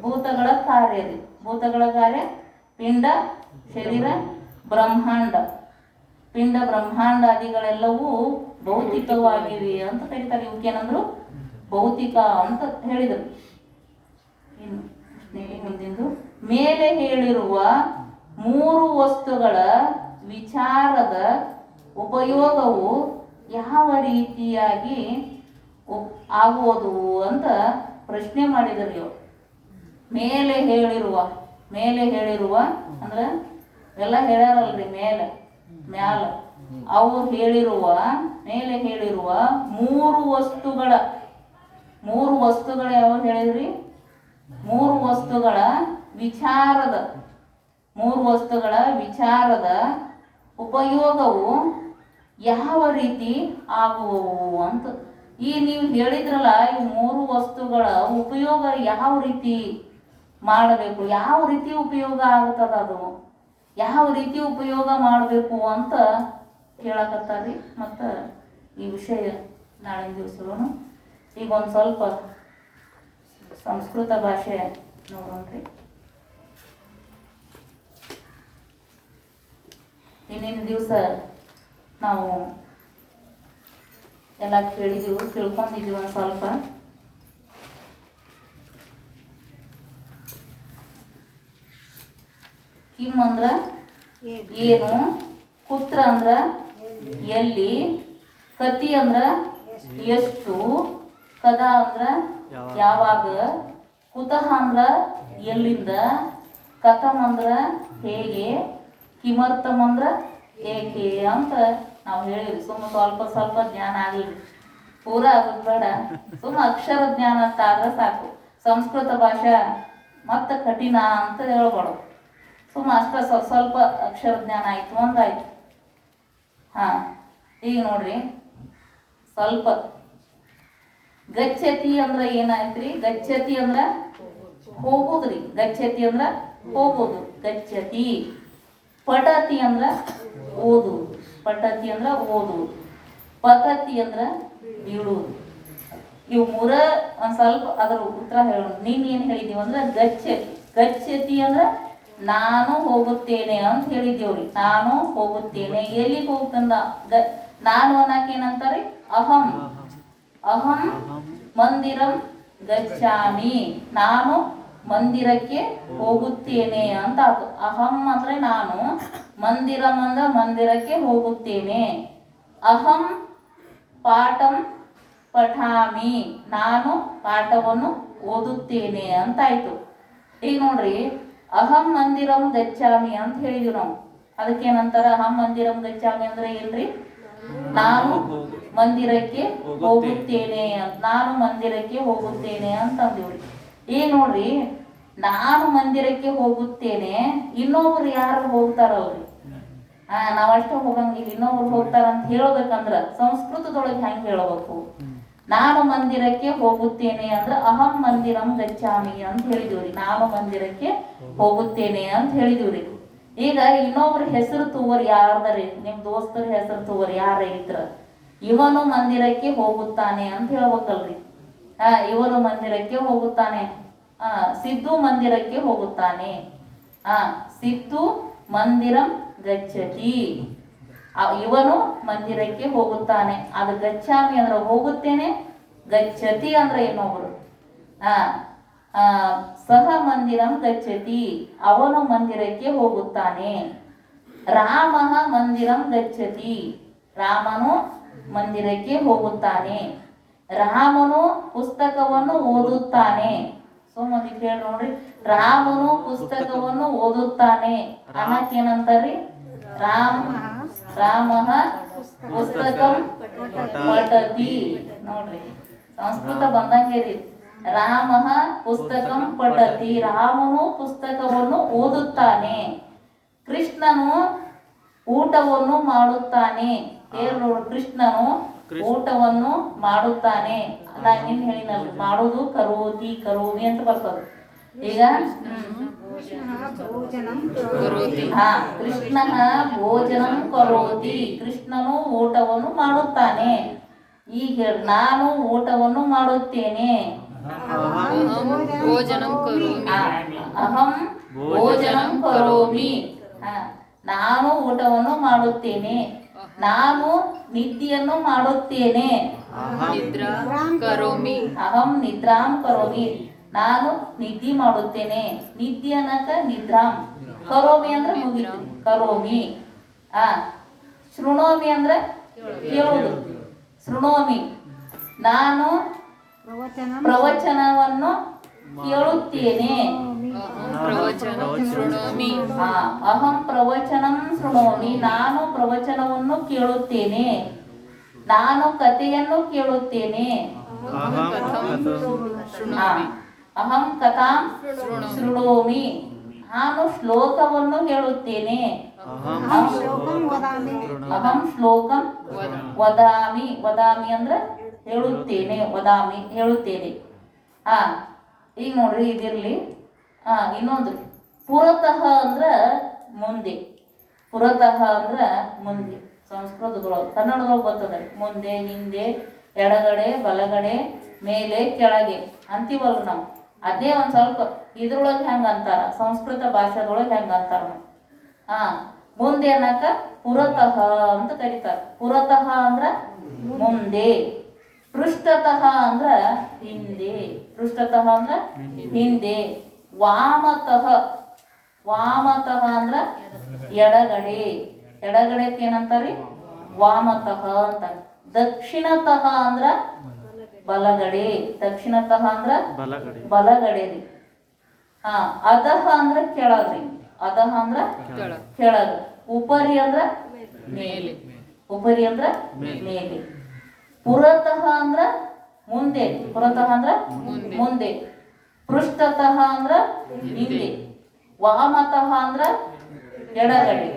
ಭೂತಗಳ ಕಾರ್ಯ ರೀ. ಭೂತಗಳ ಕಾರ್ಯ ಪಿಂಡ ಶರೀರ ಬ್ರಹ್ಮಾಂಡ. ಪಿಂಡ ಬ್ರಹ್ಮಾಂಡಾದಿಗಳೆಲ್ಲವೂ ಭೌತಿಕವಾಗಿವೆ ಅಂತ ಕರೀತಾರೆ. ಇವಕ್ಕೇನಂದ್ರು ಭೌತಿಕ ಅಂತ ಹೇಳಿದರು. ಮುಂದಿಂದು ಮೇಲೆ ಹೇಳಿರುವ 3 ವಸ್ತುಗಳ ವಿಚಾರದ ಉಪಯೋಗವು ಯಾವ ರೀತಿಯಾಗಿ ಆಗುವುದು ಅಂತ ಪ್ರಶ್ನೆ ಮಾಡಿದರು ಇವರು. ಮೇಲೆ ಹೇಳಿರುವ ಅಂದ್ರೆ ಎಲ್ಲ ಹೇಳ್ಯಾರಲ್ರಿ, ಮ್ಯಾಲ ಅವ್ರು ಮೇಲೆ ಹೇಳಿರುವ 3 ವಸ್ತುಗಳ ಯಾವ ಹೇಳಿದ್ರಿ? 3 ವಸ್ತುಗಳ ವಿಚಾರದ ಉಪಯೋಗವು ಯಾವ ರೀತಿ ಆಗುವವು ಅಂತ. ಈ ನೀವು ಹೇಳಿದ್ರಲ್ಲ, ಈ 3 ವಸ್ತುಗಳ ಉಪಯೋಗ ಯಾವ ರೀತಿ ಮಾಡಬೇಕು, ಯಾವ ರೀತಿ ಉಪಯೋಗ ಆಗ್ತದ, ಅದು ಯಾವ ರೀತಿ ಉಪಯೋಗ ಮಾಡಬೇಕು ಅಂತ ಹೇಳಕತ್ತಾರ್ರಿ. ಮತ್ತು ಈ ವಿಷಯ ನಾಳಿನ ದಿವಸ ಈಗ ಒಂದು ಸ್ವಲ್ಪ ಸಂಸ್ಕೃತ ಭಾಷೆ ನೋಡೋಣ್ರಿ. ಇನ್ನೇನು ದಿವಸ ನಾವು ಎಲ್ಲ ತಿಳ್ಕೊಂಡಿದ್ದೀವಿ ಒಂದು ಸ್ವಲ್ಪ. ಕಿಮ್ ಅಂದ್ರ ಏನು, ಕುತ್ರ ಅಂದ್ರ ಎಲ್ಲಿ, ಕತಿ ಅಂದ್ರ ಎಷ್ಟು, ಕದ ಅಂದ್ರ ಯಾವಾಗ, ಕುತಃ ಅಂದ್ರ ಎಲ್ಲಿಂದ, ಕಥಂ ಅಂದ್ರ ಹೇಗೆ, ಕಿಮರ್ಥಂ ಅಂದ್ರ ಏಕೆ ಅಂತ ನಾವು ಹೇಳಿದ್ವಿ. ಸ್ವಲ್ಪ ಜ್ಞಾನ ಆಗಲಿ, ಪೂರಾ ಆಗೋದು ಬೇಡ. ಅಕ್ಷರ ಜ್ಞಾನ ಅಂತ ಆದ್ರೆ ಸಾಕು. ಸಂಸ್ಕೃತ ಭಾಷೆ ಮತ್ತೆ ಕಠಿಣ ಅಂತ ಹೇಳ್ಬಾರ್ದು. ಅಷ್ಟ ಸ್ವಲ್ಪ ಅಕ್ಷರ ಜ್ಞಾನ ಆಯ್ತು ಅಂದಾಯ್ತು. ಈಗ ನೋಡ್ರಿ ಸ್ವಲ್ಪ ಗಚ್ಚತಿ ಅಂದ್ರ ಏನಾಯ್ತ್ರಿ? ಗಚ್ಚತಿ ಅಂದ್ರ ಹೋಗುದ್ರಿ. ಗಚ್ಚತಿ ಅಂದ್ರ ಹೋಗುದು, ಗಚ್ಚತಿ. ಪಠತಿ ಅಂದ್ರ ಓದುವುದು, ಪಠತಿ ಅಂದ್ರ ಓದುವುದು. ಪತತಿ ಅಂದ್ರ ಬೀಳುವುದು. ಇವು 3 ಒಂದ್ ಸ್ವಲ್ಪ ಅದರ ಉತ್ತರ ಹೇಳೋಣ. ನೀನ್ ಏನ್ ಹೇಳಿದೀವಿ ಅಂದ್ರ ಗಚ್ಚತಿ ಅಂದ್ರ ನಾನು ಹೋಗುತ್ತೇನೆ ಅಂತ ಹೇಳಿದೇವ್ರಿ. ನಾನು ಹೋಗುತ್ತೇನೆ. ಎಲ್ಲಿಗೆ ಹೋಗ್ತಂದ? ನಾನು ಅನ್ನಕ್ಕೆ ಏನಂತಾರೆ? ಅಹಂ ಮಂದಿರಂ ಗಚ್ಚಾಮಿ. ನಾನು ಮಂದಿರಕ್ಕೆ ಹೋಗುತ್ತೇನೆ ಅಂತ ಆಯ್ತು. ಅಹಂ ಅಂದ್ರೆ ನಾನು, ಮಂದಿರಂ ಅಂದ್ರೆ ಮಂದಿರಕ್ಕೆ ಹೋಗುತ್ತೇನೆ. ಅಹಂ ಪಾಠಂ ಪಠಾಮಿ. ನಾನು ಪಾಠವನ್ನು ಓದುತ್ತೇನೆ ಅಂತಾಯ್ತು. ಈಗ ನೋಡ್ರಿ, ಅಹಂ ಮಂದಿರಂ ಗಚ್ಚಾಮಿ ಅಂತ ಹೇಳಿದ್ವಿ ನಾವು. ಅದಕ್ಕೇನಂತಾರ? ಅಹಂ ಮಂದಿರಂ ಗಚ್ಚಾಮಿ ಅಂದ್ರೆ ಏನ್ರಿ? ನಾನು ಮಂದಿರಕ್ಕೆ ಹೋಗುತ್ತೇನೆ ಅಂತ. ನಾನು ಮಂದಿರಕ್ಕೆ ಹೋಗುತ್ತೇನೆ ಅಂತ ಅಂದಿವ್ರಿ. ಈಗ ನೋಡ್ರಿ, ನಾನು ಮಂದಿರಕ್ಕೆ ಹೋಗುತ್ತೇನೆ, ಇನ್ನೊಬ್ರು ಯಾರು ಹೋಗ್ತಾರಲ್ರಿ, ನಾವಷ್ಟೇ ಹೋಗಂಗಿಲ್ಲ, ಇನ್ನೊಬ್ರು ಹೋಗ್ತಾರ ಅಂತ ಹೇಳ್ಬೇಕಂದ್ರ ಸಂಸ್ಕೃತದೊಳಗೆ ಹೆಂಗ್ ಹೇಳ್ಬೇಕು? ನಾನು ಮಂದಿರಕ್ಕೆ ಹೋಗುತ್ತೇನೆ ಅಂದ್ರೆ ಅಹಂ ಮಂದಿರಂ ಗಚ್ಚಾಮಿ ಅಂತ ಹೇಳಿದಿವ್ರಿ. ನಾನು ಮಂದಿರಕ್ಕೆ ಹೋಗುತ್ತೇನೆ ಅಂತ ಹೇಳಿದಿವ್ರಿ. ಈಗ ಇನ್ನೊಬ್ರ ಹೆಸರು ತೂವರ್ ಯಾರ್ದಾರಿ, ನಿಮ್ ದೋಸ್ತರ ಹೆಸರು ತೂವರ್ ಯಾರ ಇದ್ರ, ಇವನು ಮಂದಿರಕ್ಕೆ ಹೋಗುತ್ತಾನೆ ಅಂತ ಹೇಳ್ಬೇಕಲ್ರಿ. ಇವನು ಮಂದಿರಕ್ಕೆ ಹೋಗುತ್ತಾನೆ. ಸಿದ್ದು ಮಂದಿರಕ್ಕೆ ಹೋಗುತ್ತಾನೆ. ಸಿದ್ದು ಮಂದಿರಂ ಗಚ್ಚತಿ. ಇವನು ಮಂದಿರಕ್ಕೆ ಹೋಗುತ್ತಾನೆ. ಅದು ಗಚ್ಚಾಮಿ ಅಂದ್ರೆ ಹೋಗುತ್ತೇನೆ, ಗಚ್ಚತಿ ಅಂದ್ರೆ ಇನ್ನೊಬ್ರು. ಸಹ ಮಂದಿರಂ ಗಚ್ಚತಿ, ಅವನು ಮಂದಿರಕ್ಕೆ ಹೋಗುತ್ತಾನೆ. ರಾಮಃ ಮಂದಿರಂ ಗಚ್ಚತಿ, ರಾಮನು ಮಂದಿರಕ್ಕೆ ಹೋಗುತ್ತಾನೆ. ರಾಮನು ಪುಸ್ತಕವನ್ನು ಓದುತ್ತಾನೆ. ಸುಮ್ಮನೆ ಕೇಳಿ ನೋಡ್ರಿ, ರಾಮನು ಪುಸ್ತಕವನ್ನು ಓದುತ್ತಾನೆ ಅನ್ನಕ್ಕೇನಂತಾರ್ರಿ? ರಾಮಃ ಪುಸ್ತಕಂ ಪಠತಿ. ನೋಡ್ರಿ, ಸಂಸ್ಕೃತ ಬಂದಂಗೆ. ರಾಮಃ ಪುಸ್ತಕಂ ಪಠತಿ, ರಾಮನು ಪುಸ್ತಕವನ್ನು ಓದುತ್ತಾನೆ. ಕೃಷ್ಣನು ಊಟವನ್ನು ಮಾಡುತ್ತಾನೆ. ಕೃಷ್ಣನು ಊಟವನ್ನು ಮಾಡುತ್ತಾನೆ. ನಾನು ನಿನ್ ಹೇಳಿನಲ್ರಿ, ಮಾಡುದು ಕರೋತಿ ಕರೋಮಿ ಅಂತ ಬರ್ತದೆ. ಈಗ ಕೃಷ್ಣ ಭೋಜನಂ ಕರೋತಿ, ಕೃಷ್ಣನು ಊಟವನ್ನು ಮಾಡುತ್ತಾನೆ. ಈಗ ನಾನು ಊಟವನ್ನು ಮಾಡುತ್ತೇನೆ. ಅಹಂ ಭೋಜನಂ ಕರೋಮಿ, ನಾನು ಊಟವನ್ನು ಮಾಡುತ್ತೇನೆ. ನಾನು ನಿದ್ದೆಯನ್ನು ಮಾಡುತ್ತೇನೆ. ಅಹಂ ನಿದ್ರಾಂ ಕರೋಮಿ, ನಾನು ನಿದ್ದೆ ಮಾಡುತ್ತೇನೆ. ನಿದ್ದೆ ಅನ್ನಕ ನಿದ್ರಾಂ, ಕರೋಮಿ ಅಂದ್ರೆ ಮುಗಿತು, ಕರೋಮಿ. ಶೃಣೋಮಿ ಅಂದ್ರೆ ಕೇಳುವುದು, ಶೃಣೋಮಿ. ನಾನು ಪ್ರವಚನವನ್ನು ಕೇಳುತ್ತೇನೆ. ಅಹಂ ಪ್ರವಚನಂ ಶೃಣೋಮಿ, ನಾನು ಪ್ರವಚನವನ್ನು ಕೇಳುತ್ತೇನೆ. ನಾನು ಕಥೆಯನ್ನು ಕೇಳುತ್ತೇನೆ. ಅಹಂ ಕಥಾಂ ಶೃಣೋಮಿ, ನಾನು ಶ್ಲೋಕವನ್ನು ಹೇಳುತ್ತೇನೆ. ಅಹಂ ಶ್ಲೋಕಂ ವದಾಮಿ, ವದಾಮಿ ಅಂದ್ರೆ ಹೇಳುತ್ತೇನೆ, ವದಾಮಿ ಹೇಳುತ್ತೇನೆ. ಈಗ ನೋಡ್ರಿ, ಇದಿರ್ಲಿ. ಇನ್ನೊಂದು ಪುರತಃ ಅಂದ್ರ ಮುಂದೆ. ಪುರತಃ ಅಂದ್ರ ಮುಂದೆ. ಸಂಸ್ಕೃತದೊಳಗೆ, ಕನ್ನಡದೊಳಗೆ ಬರ್ತದೆ. ಮುಂದೆ, ಹಿಂದೆ, ಎಡಗಡೆ, ಬಲಗಡೆ, ಮೇಲೆ, ಕೆಳಗೆ ಅಂತೀವಲ್ರಿ ನಾವು. ಅದೇ ಒಂದ್ ಸ್ವಲ್ಪ ಇದ್ರೊಳಗೆ ಹೆಂಗ ಅಂತಾರ, ಸಂಸ್ಕೃತ ಭಾಷೆದೊಳಗೆ ಹೆಂಗ ಅಂತಾರ. ಮುಂದೆ ಅನ್ನಕ ಪುರತಃ ಅಂತ ಕರೀತಾರ. ಪುರತಃ ಅಂದ್ರ ಮುಂದೆ. ಪೃಷ್ಠತಃ ಅಂದ್ರ ಹಿಂದೆ. ಪೃಷ್ಠತಃ ಅಂದ್ರ ಹಿಂದೆ. ವಾಮತಃ, ವಾಮತಃ ಅಂದ್ರ ಎಡಗಡೆ. ಎಡಗಡೆಕ್ಕೆ ಏನಂತಾರಿ? ವಾಮತಃ ಅಂತ. ದಕ್ಷಿಣತಃ ಅಂದ್ರ ಬಲಗಡೆ. ದಕ್ಷಿಣತಃ ಅಂದ್ರ ಬಲಗಡೆ ರೀ. ಅಧಃ ಅಂದ್ರ ಕೆಳಗ್ರಿ. ಅಧಃ ಅಂದ್ರ ಕೆಳಗ. ಉಪರಿ ಅಂದ್ರ ಮೇಲೆ. ಉಪರಿ ಅಂದ್ರ ಮೇಲೆ. ಪುರತಃ ಅಂದ್ರ ಮುಂದೆ. ಪುರತಃ ಅಂದ್ರ ಮುಂದೆ. ಪೃಷ್ಠತಃ ಅಂದ್ರ ಹಿಂದೆ. ವಾಮತಃ ಅಂದ್ರ ಎಡಗಡೆ.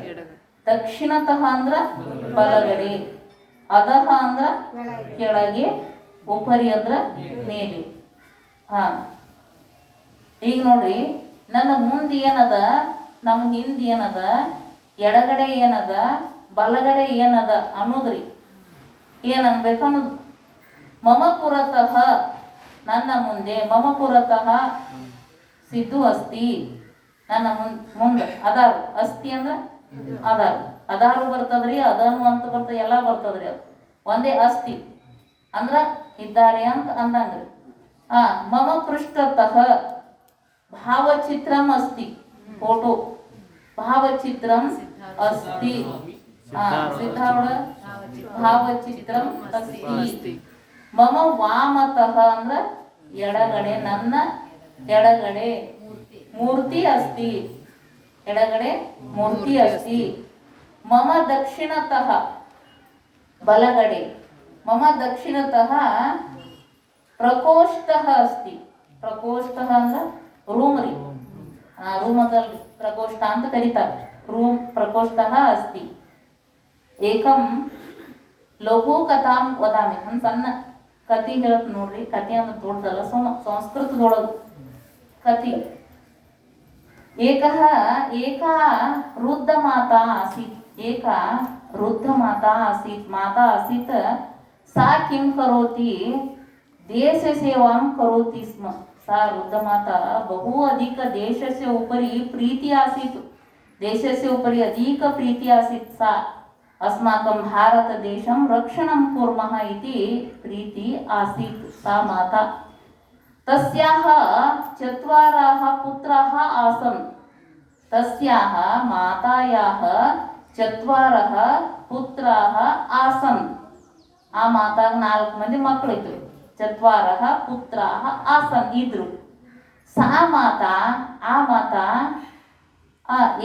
ದಕ್ಷಿಣತಃ ಅಂದ್ರ ಬಲಗಡೆ. ಅಧಃ ಅಂದ್ರ ಕೆಳಗೆ. ಉಪರಿ ಅಂದ್ರ ಮೇಲೆ. ಈಗ ನೋಡ್ರಿ, ನನ್ನ ಮುಂದೆ ಏನದ, ನಮ್ಮ ಹಿಂದೆ ಏನದ, ಎಡಗಡೆ ಏನದ, ಬಲಗಡೆ ಏನದ ಅನ್ನೋದ್ರಿ. ಏನನ್ಬೇಕು ಅನ್ನೋದು. ಮಮ ಪುರತಃ, ನನ್ನ ಮುಂದೆ. ಮಮ ಪುರತಃ ಸಿದ್ದು ಅಸ್ತಿ, ನನ್ನ ಮುಂದೆ ಅದಾರು. ಅಸ್ತಿ ಅಂದ್ರ ಅದಾರು. ಅದಾರು ಬರ್ತದ್ರಿ, ಅದನ್ನು ಅಂತ ಬರ್ತದ, ಎಲ್ಲ ಬರ್ತದ್ರಿ. ಅದು ಒಂದೇ ಅಸ್ತಿ ಅಂದ್ರ ಇದ್ದಾರೆ ಅಂತ ಅಂದಂಗ್ರಿ. ಮಮ ಪೃಷ್ಠತಃ ಭಾವಚಿತ್ರಂ ಅಸ್ತಿ. ಫೋಟೋ ಭಾವಚಿತ್ರಂ ಅಸ್ತಿ. ಸಿದ್ಧಾರೂಢ ಭಾವಚಿತ್ರಂ ಅಸ್ತಿ. ಮಮ ವಾಮತಃ ಅಂದ್ರ ಎಡಗಡೆ, ನನ್ನ ಎಡಗಡೆ ಮೂರ್ತಿ ಅಸ್ತಿ. ಎಡಗಡೆ ಮೂರ್ತಿ ಅಸ್ತಿ. ಮಮ ದಕ್ಷಿಣತಃ ಬಲಗಡೆ. ಮಮ ದಕ್ಷಿಣತಃ ಪ್ರಕೋಷ್ಠಃ ಅಸ್ತಿ. ಪ್ರಕೋಷ್ಠಃ ಅಂದ್ರ ರೂಮ್ ರೀ. ರೂಮ್ ಅದಲ್ರಿ, ಪ್ರಕೋಷ್ಠ ಅಂತ ಕರೀತಾರೆ. ರೂಮ್ ಪ್ರಕೋಷ್ಠಃ ಅಸ್ತಿ. ಏಕಂ ಲಘು ಕಥಾಂ ವದಾಮಿ, ಒಂದು ಸಣ್ಣ ಕತಿ ಹೇಳ್ತ ನೋಡ್ರಿ. ಕತಿ ಅಂದ್ರೆ ದೊಡ್ಡದಲ್ಲ, ಸಂಸ್ಕೃತದೊಳಗೆ ಕತಿ. ಏಕಾ ವೃದ್ಧ ಮಾತಾ ಆಸೀತ್. ಏಕಾ ವೃದ್ಧ ಮಾತಾ ಆಸೀತ್. ಮಾತಾ ಆಸೀತ್ सा किं करोति देश सेवां करोति स्म. सा वृद्धमाता बहु अधिक देशस्य उपरि प्रीति आसीत्. देशस्य उपरि अधिक प्रीति आसीत्. सा अस्माकं भारतदेशं रक्षणं कुर्मः इति प्रीति आसीत् सा माता. तस्याः चत्वारः पुत्राः आसन्. तस्याः मातायाः चत्वारः पुत्राः आसन्. ಆ ಮಾತಾಗ 4 ಮಂದಿ ಮಕ್ಕಳಿದ್ರು. ಚತ್ವಾರಃ ಪುತ್ರಾಃ ಆಸನ್ ಇದ್ರು. ಸಾ ಮಾತಾ ಆ ಮಾತಾ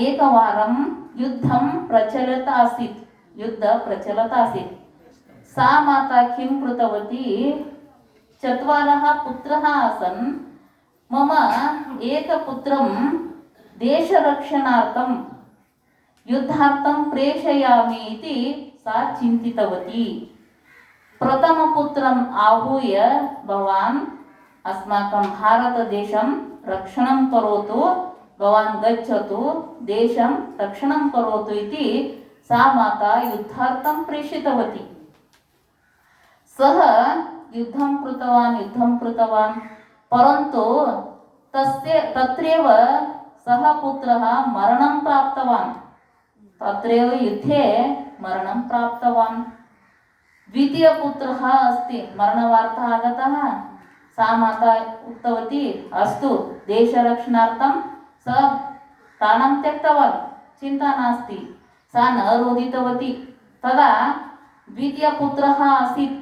ಏಕವಾರಂ ಯುದ್ಧಂ ಪ್ರಚಲತ್ ಆಸೀತ್. ಯುದ್ಧ ಪ್ರಚಲತ್ ಆಸೀತ್. सा माता किं कृतवती? चत्वारः पुत्रः आसन्. मम एकपुत्रं देशरक्षणार्थं युद्धार्थं प्रेषयामि इति सा चिन्तितवती. प्रथमपुत्रम् आहूय भवान् अस्माकं भारतदेशं रक्षणं करोतु, भवान् गच्छतु, देशं रक्षणं करोतु इति सा माता युद्धार्थं प्रेषितवती. सः युद्धं कृतवान् परन्तु तत्रैव सः पुत्रः मरणं प्राप्तवान्. तत्रैव युद्धे मरणं प्राप्तवान्. द्वितीय पुत्रः अस्ति. मरणवार्ता आगतः. सा माता उक्तवती अस्तु देशरक्षणार्थं स प्राणं त्यक्तवान्, चिन्ता नास्ति. सा न रोदितवती. तदा द्वितीयपुत्रः आसीत्.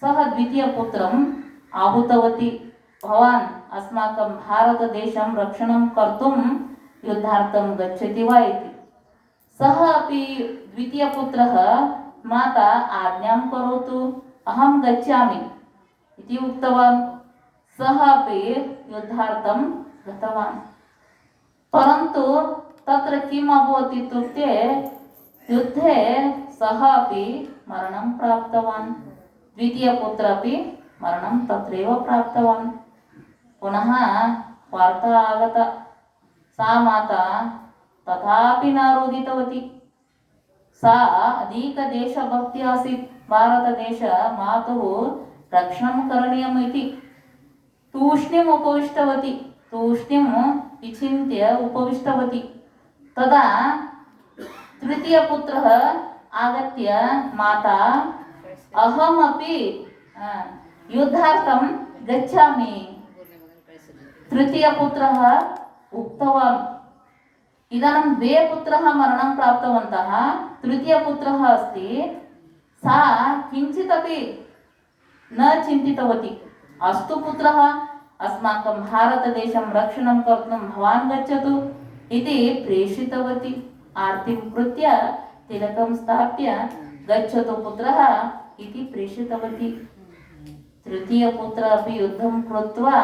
सः द्वितीयपुत्रम् आहूतवती. भवान् अस्माकं भारतदेशं रक्षणं कर्तुं युद्धार्थं गच्छति वा इति. सः अपि द्वितीयपुत्रः माता आज्ञां करोतु, अहं गच्छामि इति उक्तवान्. सः अपि युद्धार्थं गतवान्. परन्तु तत्र किम् अभवत् इत्युक्ते युद्धे सः अपि मरणं प्राप्तवान्. द्वितीयपुत्रः अपि मरणं तत्रैव प्राप्तवान्. पुनः वार्ता आगता. सा माता तथापि न रोदितवती. सा अधिक देशभक्ति आसीत्. भारतदेश मातुः रक्षणं करणीयम् इति तूष्णीम् उपविष्टवती. तूष्णीम् विचिन्त्य उपविष्टवती. तदा तृतीयपुत्रः आगत्य माता अहमपि युद्धार्थं गच्छामि. तृतीयपुत्रः उक्तवान्. इदानीं 2 पुत्राः मरणं प्राप्तवन्तः. तृतीयपुत्रः अस्ति. सा किञ्चिदपि न चिन्तितवती. अस्तु पुत्रः, अस्माकं भारतदेशं रक्षणं कर्तुं भवान् गच्छतु इति प्रेषितवती. आरतिं कृत्य तिलकं स्थाप्य गच्छतु पुत्रः इति प्रेषितवती. तृतीयपुत्रः अपि युद्धं कृत्वा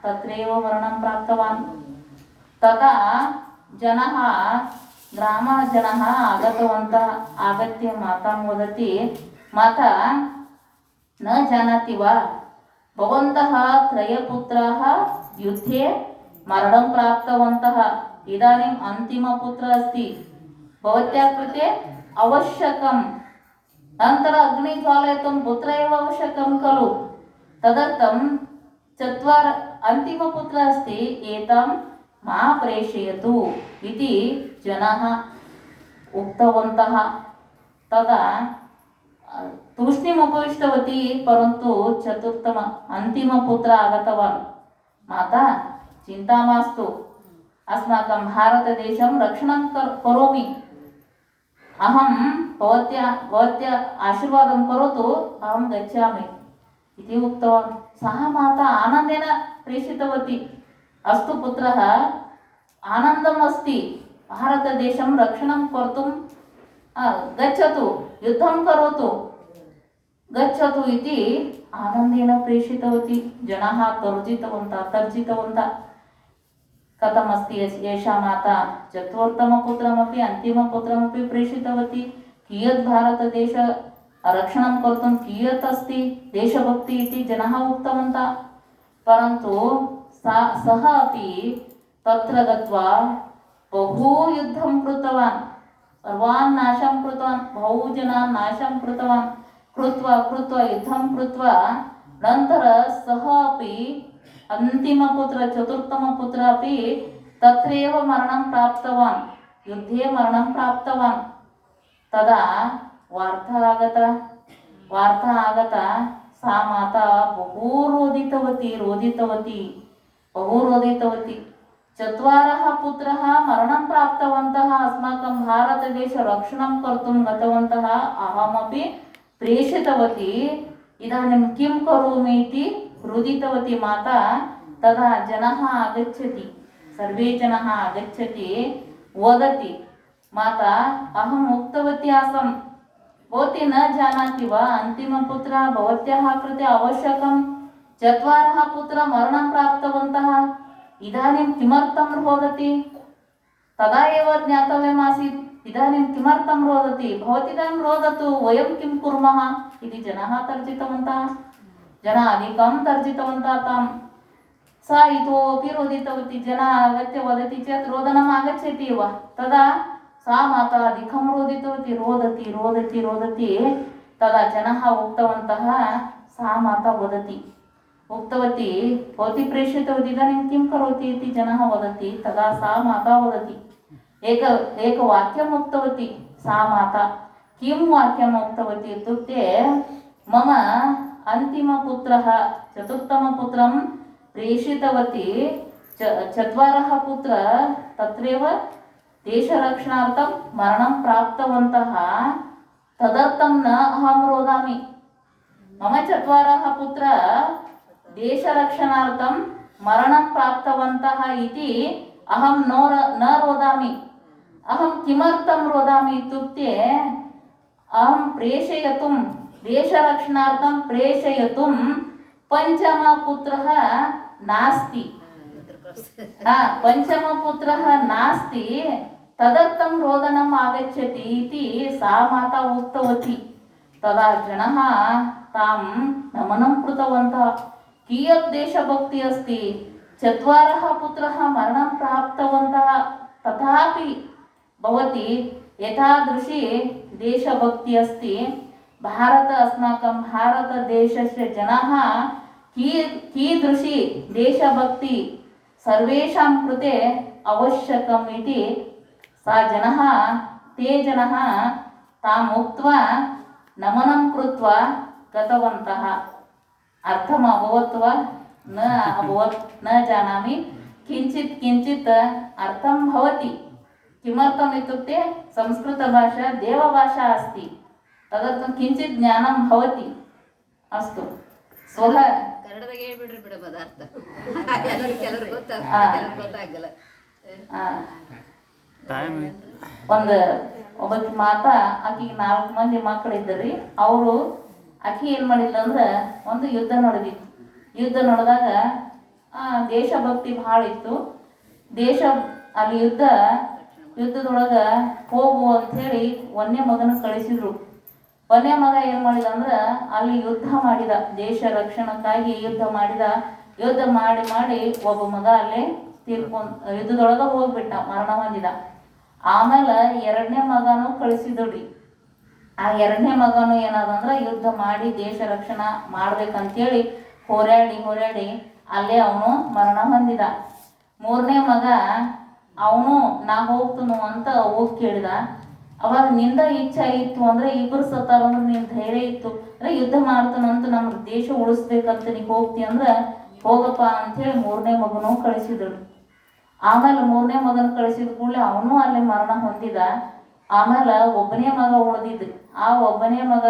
तत्रैव मरणं प्राप्तवान्. तदा जनः ग्रामजनः आगतवन्तः. आगत्य मातां वदति, माता न जानाति वा भवन्तः 3 पुत्राः युद्धे मरणं प्राप्तवन्तः. इदानीम् अन्तिमपुत्रः अस्ति. भवत्याः कृते आवश्यकम्. अनन्तरम् अग्निं ज्वालयितुं पुत्र एव आवश्यकं खलु. तदर्थं 4 अन्तिमपुत्रः अस्ति. एतं मा प्रेषयतु इति जनाः उक्तवन्तः. तदा तूष्णीम् उपविष्टवती. परन्तु 4th अन्तिमपुत्रः आगतवान्. माता चिन्ता मास्तु, अस्माकं भारतदेशं रक्षणं करोमि. अहं भवत्या आशीर्वादं करोतु, अहं गच्छामि इति उक्तवान्. सः माता आनन्देन प्रेषितवती. अस्तु पुत्रः, आनन्दम् अस्ति, भारतदेशं रक्षणं कर्तुं गच्छतु, युद्धं करोतु, गच्छतु इति आनन्देन प्रेषितवती. जनाः तर्जितवन्तः. कथमस्ति एषा माता? 4th पुत्रमपि अन्तिमपुत्रमपि प्रेषितवती. कियत् भारतदेश रक्षणं कर्तुं कियत् अस्ति देशभक्ति इति जनाः उक्तवन्तः परन्तु सः अपि तत्र गत्वा बहु युद्धं कृतवान् सर्वान् नाशं कृतवान् बहुजनान् नाशं कृतवान् कृत्वा युद्धं कृत्वा नन्तर सः अपि अन्तिमपुत्र चतुर्थमपुत्र अपि तत्रैव मरणं प्राप्तवान् युद्धे मरणं प्राप्तवान् तदा वार्ता आगता सा माता बहु रोदितवती चत्वारः पुत्रः मरणं प्राप्तवन्तः अस्माकं भारतदेश रक्षणं कर्तुं गतवन्तः अहमपि प्रेषितवती इदानीं किं करोमि इति रुदितवती माता तदा सर्वे जनाः आगच्छति वदति माता अहम् उक्तवती आसम् भवती न जानाति वा अन्तिमपुत्रः भवत्याः कृते आवश्यकं चत्वारः पुत्रः मरणं प्राप्तवन्तः इदानीं किमर्थं रोदति तदा एव ज्ञातव्यमासीत् इदानीं किमर्थं रोदति भवती इदानीं रोदतु वयं किं कुर्मः इति जनाः तर्जितवन्तः जनाः अधिकं तर्जितवन्तः तां सा इतोपि रोदितवती जनाः आगत्य वदति चेत् रोदनम् आगच्छति एव तदा सा माता अधिकं रोदितवती रोदति तदा जनाः उक्तवन्तः सा माता उक्तवती भवती प्रेषितवती इदानीं किं करोति इति जनाः वदति तदा सा माता वदति एकवाक्यम् उक्तवती सा माता किं वाक्यम् उक्तवती इत्युक्ते मम अन्तिमपुत्रः चतुर्थमपुत्रं प्रेषितवती चत्वारः पुत्रः तत्रैव देशरक्षणार्थं मरणं प्राप्तवन्तः तदर्थं न अहं रोदामि मम चत्वारः पुत्रः देशरक्षणार्थं मरणं प्राप्तवन्तः इति अहं न रोदामि अहं किमर्थं रोदामि इत्युक्ते अहं प्रेषयितुं देशरक्षणार्थं प्रेषयितुं पञ्चमपुत्रः नास्ति पञ्चमपुत्रः नास्ति तदर्थं रोदनम् आगच्छति इति सा माता उक्तवती तदा जनाः तां नमनं कृतवन्तः कियत् देशभक्ति अस्ति चत्वारः पुत्रः मरणं प्राप्तवन्तः तथापि भवती एतादृशी देशभक्ति अस्ति अस्माकं भारतदेशस्य जनाः कीदृशी देशभक्ति सर्वेषां कृते आवश्यकम् इति ते जनाः ताम् उक्त्वा नमनं कृत्वा गतवन्तः अर्थम् अभवत् वा न अभवत् न जानामि किञ्चित् अर्थं भवति किमर्थम् इत्युक्ते संस्कृतभाषा देवभाषा अस्ति तदर्थं किञ्चित् ज्ञानं भवति अस्तु ಸ್ವಹ ಕನ್ನಡದಾಗ ಹೇಳ್ಬಿಡ್ರಿ ಬಿಡ ಪದಾರ್ಥ ಕೆಲವರು ಗೊತ್ತಾಗಲ್ಲ ಒಬ್ಬಾಕಿ ಮಾತಾ ಆಕಿಗೆ 4 ಮಂದಿ ಮಕ್ಕಳಿದ್ದರಿ ಅವರು ಆಕಿ ಏನು ಮಾಡಿಲ್ಲ ಅಂದ್ರೆ ಒಂದು ಯುದ್ಧ ನಡೆದಾಗ ದೇಶಭಕ್ತಿ ಭಾಳ ಇತ್ತು ಅಲ್ಲಿ ಯುದ್ಧದೊಳಗೆ ಹೋಗು ಅಂಥೇಳಿ ಒಂದೇ ಮಗನ ಕಳಿಸಿದ್ರು ಕೊನೆ ಮಗ ಏನು ಮಾಡಿದ ಅಂದ್ರೆ ಅಲ್ಲಿ ಯುದ್ಧ ಮಾಡಿದ ದೇಶ ರಕ್ಷಣಕ್ಕಾಗಿ ಯುದ್ಧ ಮಾಡಿ ಒಬ್ಬ ಮಗ ಅಲ್ಲೇ ಯುದ್ಧದೊಳಗೆ ಹೋಗ್ಬಿಟ್ಟ ಮರಣ ಹೊಂದಿದ ಆಮೇಲೆ ಎರಡನೇ ಮಗನೂ ಕಳಿಸಿದ್ರಿ ಆ ಎರಡನೇ ಮಗನು ಏನಾದಂದ್ರೆ ಯುದ್ಧ ಮಾಡಿ ದೇಶ ರಕ್ಷಣಾ ಮಾಡ್ಬೇಕಂತೇಳಿ ಹೋರಾಡಿ ಅಲ್ಲೇ ಅವನು ಮರಣ ಹೊಂದಿದ ಮೂರನೇ ಮಗ ಅವನು ನಾ ಹೋಗ್ತನು ಅಂತ ಹೋಗಿ ಕೇಳಿದ ಅವಾಗ ನಿಂದ ಇಚ್ಛೆ ಇತ್ತು ಅಂದ್ರೆ ಇಬ್ಬರು ಸತ್ತಾರ ಅಂದ್ರೆ ನಿನ್ ಧೈರ್ಯ ಇತ್ತು ಅಂದ್ರೆ ಯುದ್ಧ ಮಾಡ್ತಾನಂತ ನಮ್ಮ ದೇಶ ಉಳಿಸ್ಬೇಕಂತ ನೀ ಹೋಗ್ತಿ ಅಂದ್ರೆ ಹೋಗಪ್ಪ ಅಂಥೇಳಿ ಮೂರನೇ ಮಗನೂ ಕಳಿಸಿದ್ರು ಆಮೇಲೆ ಮೂರನೇ ಮಗನ ಕಳಿಸಿದ ಕೂಡಲೇ ಅವನು ಅಲ್ಲಿ ಮರಣ ಹೊಂದಿದ ಆಮೇಲೆ ಒಬ್ಬನೇ ಮಗ ಉಳಿದಿದ್ದು ಆ ಒಬ್ಬನೇ ಮಗ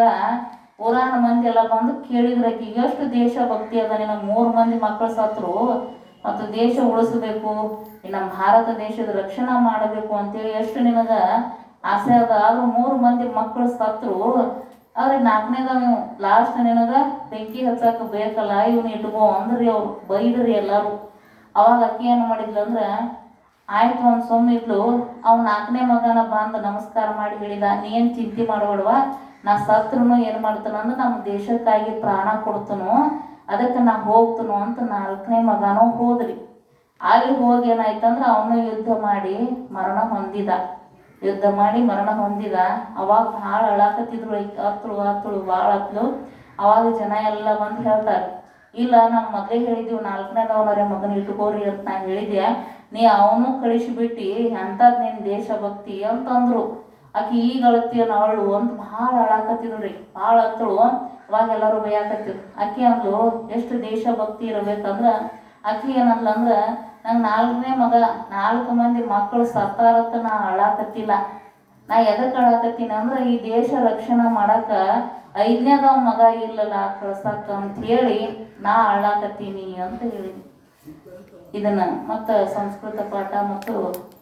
ಊರಾನ ಮಂದಿ ಎಲ್ಲ ಬಂದು ಕೇಳಿದ್ರಕಿ ಎಷ್ಟು ದೇಶಭಕ್ತಿ ಅದ ನಿನ್ನ 3 ಮಂದಿ ಮಕ್ಕಳು ಸತ್ರು ಮತ್ತು ದೇಶ ಉಳಿಸ್ಬೇಕು ನಮ್ಮ ಭಾರತ ದೇಶದ ರಕ್ಷಣಾ ಮಾಡಬೇಕು ಅಂತೇಳಿ ಎಷ್ಟು ನಿನಗ ಆಸೆ ಅದ ಆದ್ರೂ 3 ಮಂದಿ ಮಕ್ಕಳು ಸತ್ರು ಆದ್ರೆ 4ನೇದವ ಲಾಸ್ಟ್ ನಿನಗ ಬೆಂಕಿ ಹಚ್ಚಾಕ ಬೇಕಲ್ಲ ಇವನು ಇಟ್ಕೋ ಅಂದ್ರಿ ಅವ್ರು ಬೈದ್ರಿ ಎಲ್ಲಾರು ಅವಾಗ ಅಕ್ಕಿ ಏನು ಮಾಡಿದ್ಲು ಅಂದ್ರೆ ಆಯ್ತು ಒಂದು ಇದ್ಲು ಅವ್ನು 4ನೇ ಮಗನ ಬಂದು ನಮಸ್ಕಾರ ಮಾಡಿ ಹೇಳಿದ ನೀ ಏನು ಚಿಂತೆ ಮಾಡಬೇಡವಾ ನಾ ಸತ್ರು ಏನು ಮಾಡ್ತಾನ ಅಂದ್ರೆ ನಮ್ಮ ದೇಶಕ್ಕಾಗಿ ಪ್ರಾಣ ಕೊಡ್ತನೋ, ಅದಕ್ಕೆ ನಾ ಹೋಗ್ತನೋ ಅಂತ 4ನೇ ಮಗನೂ ಹೋದ್ರಿ. ಅಲ್ಲಿ ಹೋಗಿ ಏನಾಯ್ತಂದ್ರೆ ಅವನು ಯುದ್ಧ ಮಾಡಿ ಮರಣ ಹೊಂದಿದ. ಅವಾಗ ಭಾಳ ಅಳಾಕತ್ತಿದ್ರು, ಹತ್ತಳು ಭಾಳ ಹತ್ಲು. ಅವಾಗ ಜನ ಎಲ್ಲ ಬಂದು ಹೇಳ್ತಾರೆ, ಇಲ್ಲ ನಾವು ಮೊದಲೇ ಹೇಳಿದ್ದೀವಿ 4ನೇದವನರೇ ಮಗನ ಇಟ್ಕೋರಿ ಅಂತ ನಾ ಹೇಳಿದ್ಯಾ, ನೀ ಅವನು ಕಳಿಸಿಬಿಟ್ಟು ಅಂಥದ್ದು ನಿನ್ನ ದೇಶಭಕ್ತಿ ಅಂತಂದ್ರು. ಆಕೆ ಈಗ ಅಳತ್ತೀಯನ ಅವಳು ಅಂತ ಭಾಳ ಅಳಾಕತ್ತಿದ್ರು ಭಾಳ ಹತ್ತಳು. ಅವಾಗ ಎಲ್ಲರೂ ಬೈಯಾಕತ್ತಿರು. ಆಕೆ ಅಂದ್ಲು, ಎಷ್ಟು ದೇಶಭಕ್ತಿ ಇರ್ಬೇಕಂದ್ರೆ ಆಕೆ ಏನಂದ್ಲಂದ್ರೆ, ನಂಗೆ 4ನೇ ಮಗ 4 ಮಂದಿ ಮಕ್ಕಳು ಸತ್ತಾರತ್ತ ನಾ ಅಳಾಕತ್ತಿಲ್ಲ. ನಾ ಎದಕ್ಕೆ ಅಳಾಕತ್ತೀನಿ ಅಂದ್ರೆ ಈ ದೇಶ ರಕ್ಷಣೆ ಮಾಡಕ್ಕೆ 5ನೇದವ ಮಗ ಇಲ್ಲಲ್ಲ ಕಳ್ಸಕ್ಕ ಅಂತ ಹೇಳಿ ನಾ ಅಳಾಕತ್ತೀನಿ ಅಂತ ಹೇಳಿದ್ವಿ. ಇದನ್ನ ಮತ್ತು ಸಂಸ್ಕೃತ ಪಾಠ ಮತ್ತು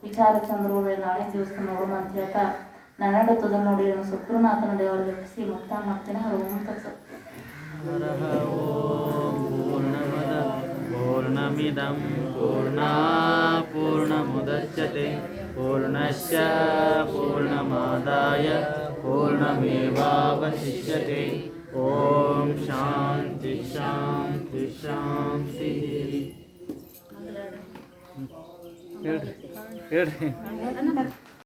ವಿಚಾರ ಚಂದ್ರೋದಯ ನಾಳೆ ದಿವಸ ನೋಡೋಣ ಅಂತ ಹೇಳ್ತಾ ನನ್ನಡತದ ನೋಡಿ ಸುಕ್ರನಾಥನ ದೇವರಿಗೆ ಹರಿಸಿ ಮುಕ್ತ ಮಾಡ್ತೇನೆ. ಓಂ ತತ್ಸತ್. पूर्णमिदं पूर्णात् पूर्णमुदच्यते पूर्णस्य पूर्णमादाय पूर्णमेवावशिष्यते. ॐ शान्ति शान्ति शान्तिः.